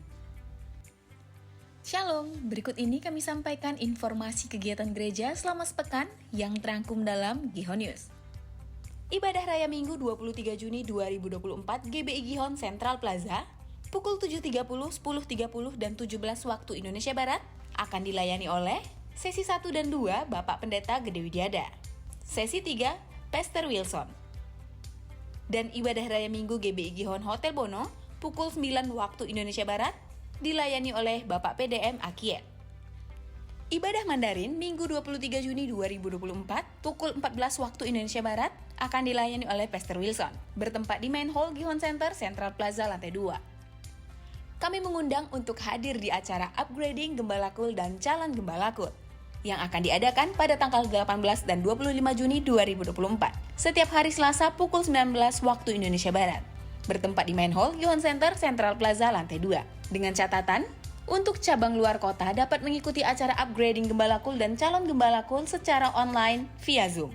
Shalom, berikut ini kami sampaikan informasi kegiatan gereja selama sepekan yang terangkum dalam Gihon News. Ibadah Raya Minggu 23 Juni 2024 GBI Gihon Central Plaza pukul 7.30, 10.30, dan 17 waktu Indonesia Barat akan dilayani oleh sesi 1 dan 2 Bapak Pendeta Gede Widiada, sesi 3 Pastor Wilson. Dan Ibadah Raya Minggu GBI Gihon Hotel Bono pukul 9 waktu Indonesia Barat dilayani oleh Bapak PDM Akiet. Ibadah Mandarin Minggu 23 Juni 2024 pukul 14 waktu Indonesia Barat akan dilayani oleh Pastor Wilson, bertempat di Main Hall Gihon Center Central Plaza lantai 2. Kami mengundang untuk hadir di acara upgrading Gembala Kul dan Calon Gembala Kul yang akan diadakan pada tanggal 18 dan 25 Juni 2024 setiap hari Selasa pukul 19 waktu Indonesia Barat, bertempat di Main Hall Gihon Center Central Plaza lantai 2. Dengan catatan, untuk cabang luar kota dapat mengikuti acara upgrading Gembala Kul dan Calon Gembala Kul secara online via Zoom.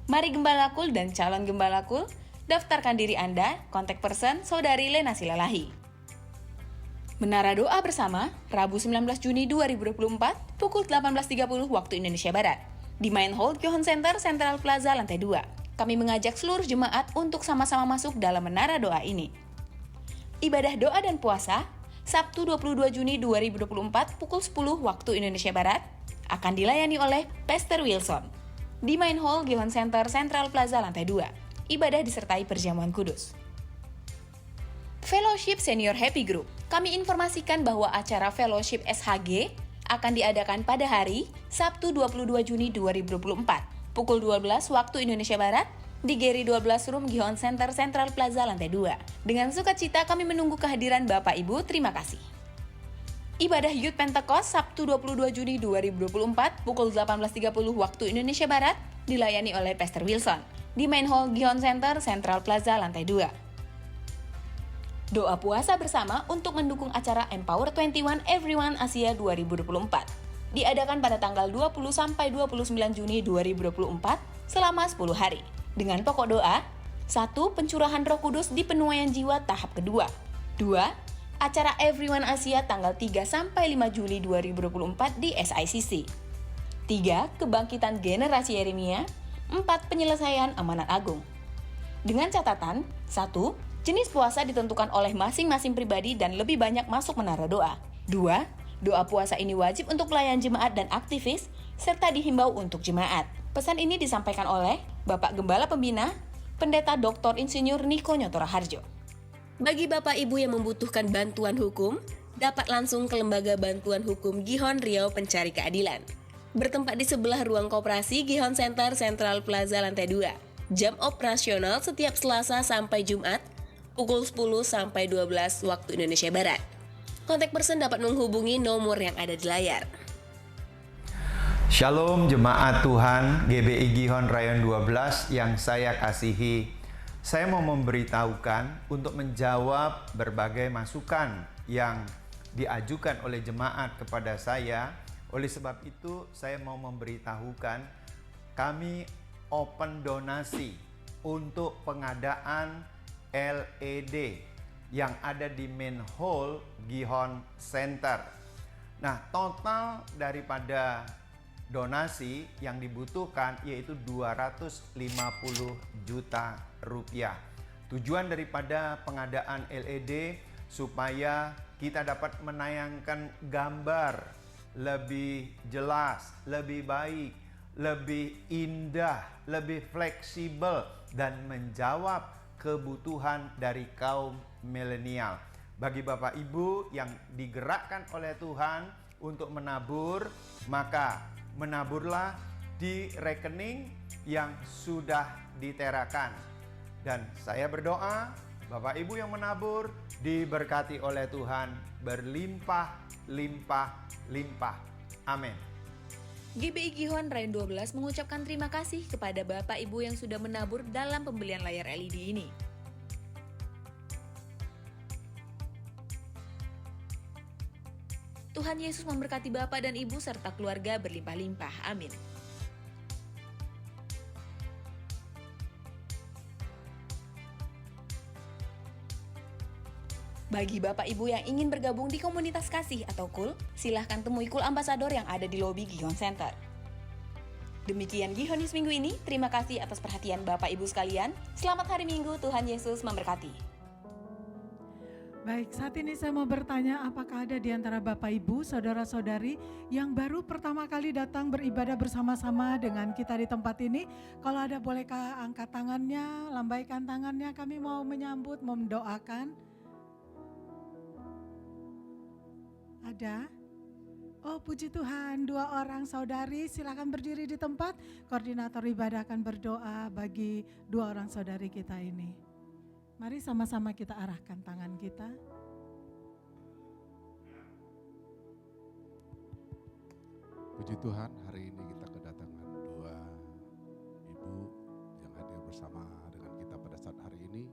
Mari Gembala Kul dan Calon Gembala Kul, daftarkan diri Anda, kontak person Saudari Lena Silalahi. Menara Doa Bersama, Rabu 19 Juni 2024, pukul 18.30 waktu Indonesia Barat, di Main Hall Gihon Center Central Plaza lantai 2. Kami mengajak seluruh jemaat untuk sama-sama masuk dalam Menara Doa ini. Ibadah Doa dan Puasa, Sabtu 22 Juni 2024, pukul 10 waktu Indonesia Barat, akan dilayani oleh Pastor Wilson, di Main Hall Gihon Center Central Plaza lantai 2. Ibadah disertai perjamuan kudus. Fellowship Senior Happy Group. Kami informasikan bahwa acara Fellowship SHG akan diadakan pada hari Sabtu 22 Juni 2024, pukul 12 waktu Indonesia Barat, di Geri 12 Room Gihon Center Central Plaza lantai 2. Dengan sukacita kami menunggu kehadiran Bapak Ibu, terima kasih. Ibadah Youth Pentecost Sabtu 22 Juni 2024, pukul 18.30 waktu Indonesia Barat, dilayani oleh Pastor Wilson, di Main Hall Gihon Center Central Plaza lantai 2. Doa puasa bersama untuk mendukung acara Empower 21 Everyone Asia 2024. Diadakan pada tanggal 20 sampai 29 Juni 2024 selama 10 hari. Dengan pokok doa, 1. Pencurahan Roh Kudus di penuaian jiwa tahap kedua. 2. Acara Everyone Asia tanggal 3 sampai 5 Juli 2024 di SICC. 3. Kebangkitan generasi Yeremia. 4. Penyelesaian amanat agung. Dengan catatan, 1. Jenis puasa ditentukan oleh masing-masing pribadi dan lebih banyak masuk menara doa. 2. Doa puasa ini wajib untuk pelayan jemaat dan aktivis, serta dihimbau untuk jemaat. Pesan ini disampaikan oleh Bapak Gembala Pembina, Pendeta Dr. Insinyur Niko Nyotora Harjo. Bagi Bapak Ibu yang membutuhkan bantuan hukum, dapat langsung ke Lembaga Bantuan Hukum Gihon Riau Pencari Keadilan. Bertempat di sebelah ruang koperasi Gihon Center Central Plaza lantai 2. Jam operasional setiap Selasa sampai Jumat, pukul 10 sampai 12 waktu Indonesia Barat. Kontak person dapat menghubungi nomor yang ada di layar. Shalom jemaat Tuhan GBI Gihon Rayon 12 yang saya kasihi. Saya mau memberitahukan untuk menjawab berbagai masukan yang diajukan oleh jemaat kepada saya. Oleh sebab itu saya mau memberitahukan kami open donasi untuk pengadaan LED yang ada di main hall Gihon Center. Nah, total daripada donasi yang dibutuhkan yaitu 250 juta rupiah. Tujuan daripada pengadaan LED supaya kita dapat menayangkan gambar lebih jelas, lebih baik, lebih indah, lebih fleksibel dan menjawab kebutuhan dari kaum milenial. Bagi Bapak Ibu yang digerakkan oleh Tuhan untuk menabur, maka menaburlah di rekening yang sudah diterakan. Dan saya berdoa, Bapak Ibu yang menabur diberkati oleh Tuhan berlimpah-limpah-limpah. Amin. GBI Gihon Rayon 12 mengucapkan terima kasih kepada Bapak Ibu yang sudah menabur dalam pembelian layar LED ini. Tuhan Yesus memberkati Bapak dan Ibu serta keluarga berlimpah-limpah. Amin. Bagi Bapak Ibu yang ingin bergabung di komunitas kasih atau KUL, silahkan temui KUL Ambasador yang ada di lobi Gihon Center. Demikian Gihon News minggu ini. Terima kasih atas perhatian Bapak Ibu sekalian. Selamat hari Minggu, Tuhan Yesus memberkati. Baik, saat ini saya mau bertanya, apakah ada di antara Bapak Ibu, saudara-saudari yang baru pertama kali datang beribadah bersama-sama dengan kita di tempat ini? Kalau ada, bolehkah angkat tangannya, lambaikan tangannya, kami mau menyambut, mau mendoakan. Ada? Oh, puji Tuhan, 2 orang saudari silakan berdiri di tempat. Koordinator ibadah akan berdoa bagi 2 orang saudari kita ini. Mari sama-sama kita arahkan tangan kita. Puji Tuhan, hari ini kita kedatangan 2 ibu yang hadir bersama dengan kita pada saat hari ini.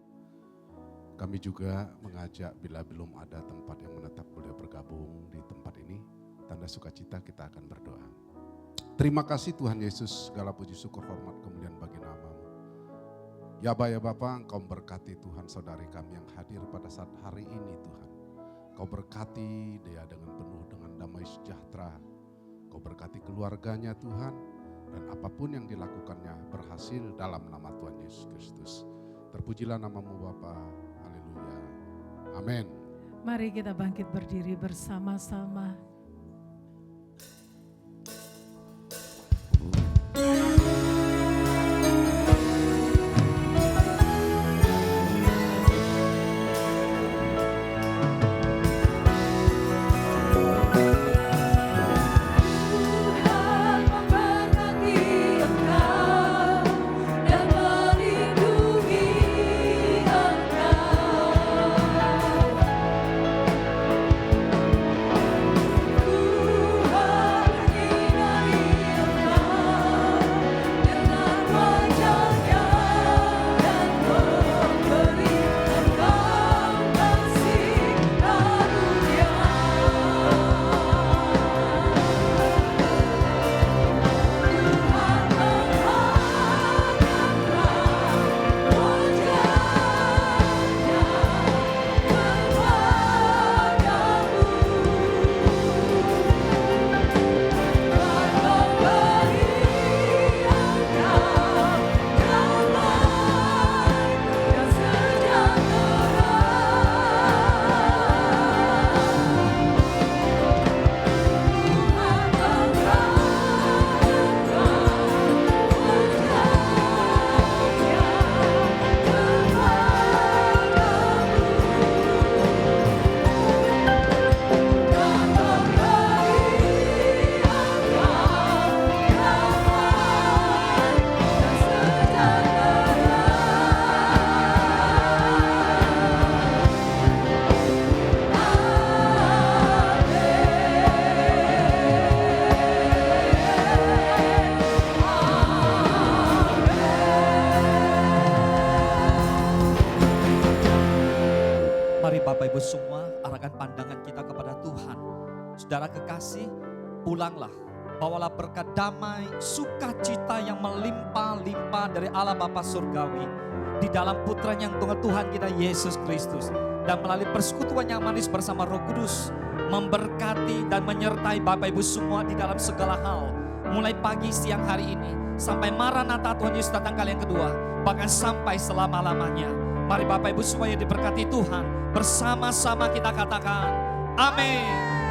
Kami juga mengajak bila belum ada tempat yang menetap boleh bergabung di tempat ini. Tanda sukacita kita akan berdoa. Terima kasih Tuhan Yesus, segala puji syukur hormat kemuliaan bagi nama-Mu. Ya Bapa, Engkau berkati Tuhan saudari kami yang hadir pada saat hari ini Tuhan. Kau berkati dia dengan penuh dengan damai sejahtera. Kau berkati keluarganya Tuhan. Dan apapun yang dilakukannya berhasil dalam nama Tuhan Yesus Kristus. Terpujilah nama-Mu Bapa. Haleluya. Amin. Mari kita bangkit berdiri bersama-sama. alihkan pandangan kita kepada Tuhan. Saudara kekasih, pulanglah. Bawalah berkat damai, sukacita yang melimpah-limpah dari Allah Bapa Surgawi di dalam putranya yang tunggal Tuhan kita Yesus Kristus. Dan melalui persekutuan yang manis bersama Roh Kudus memberkati dan menyertai Bapak Ibu semua di dalam segala hal. Mulai pagi siang hari ini sampai Maranatha Tuhan Yesus datang kali yang kedua, bahkan sampai selama-lamanya. Mari Bapak Ibu semua yang diberkati Tuhan, bersama-sama kita katakan amin.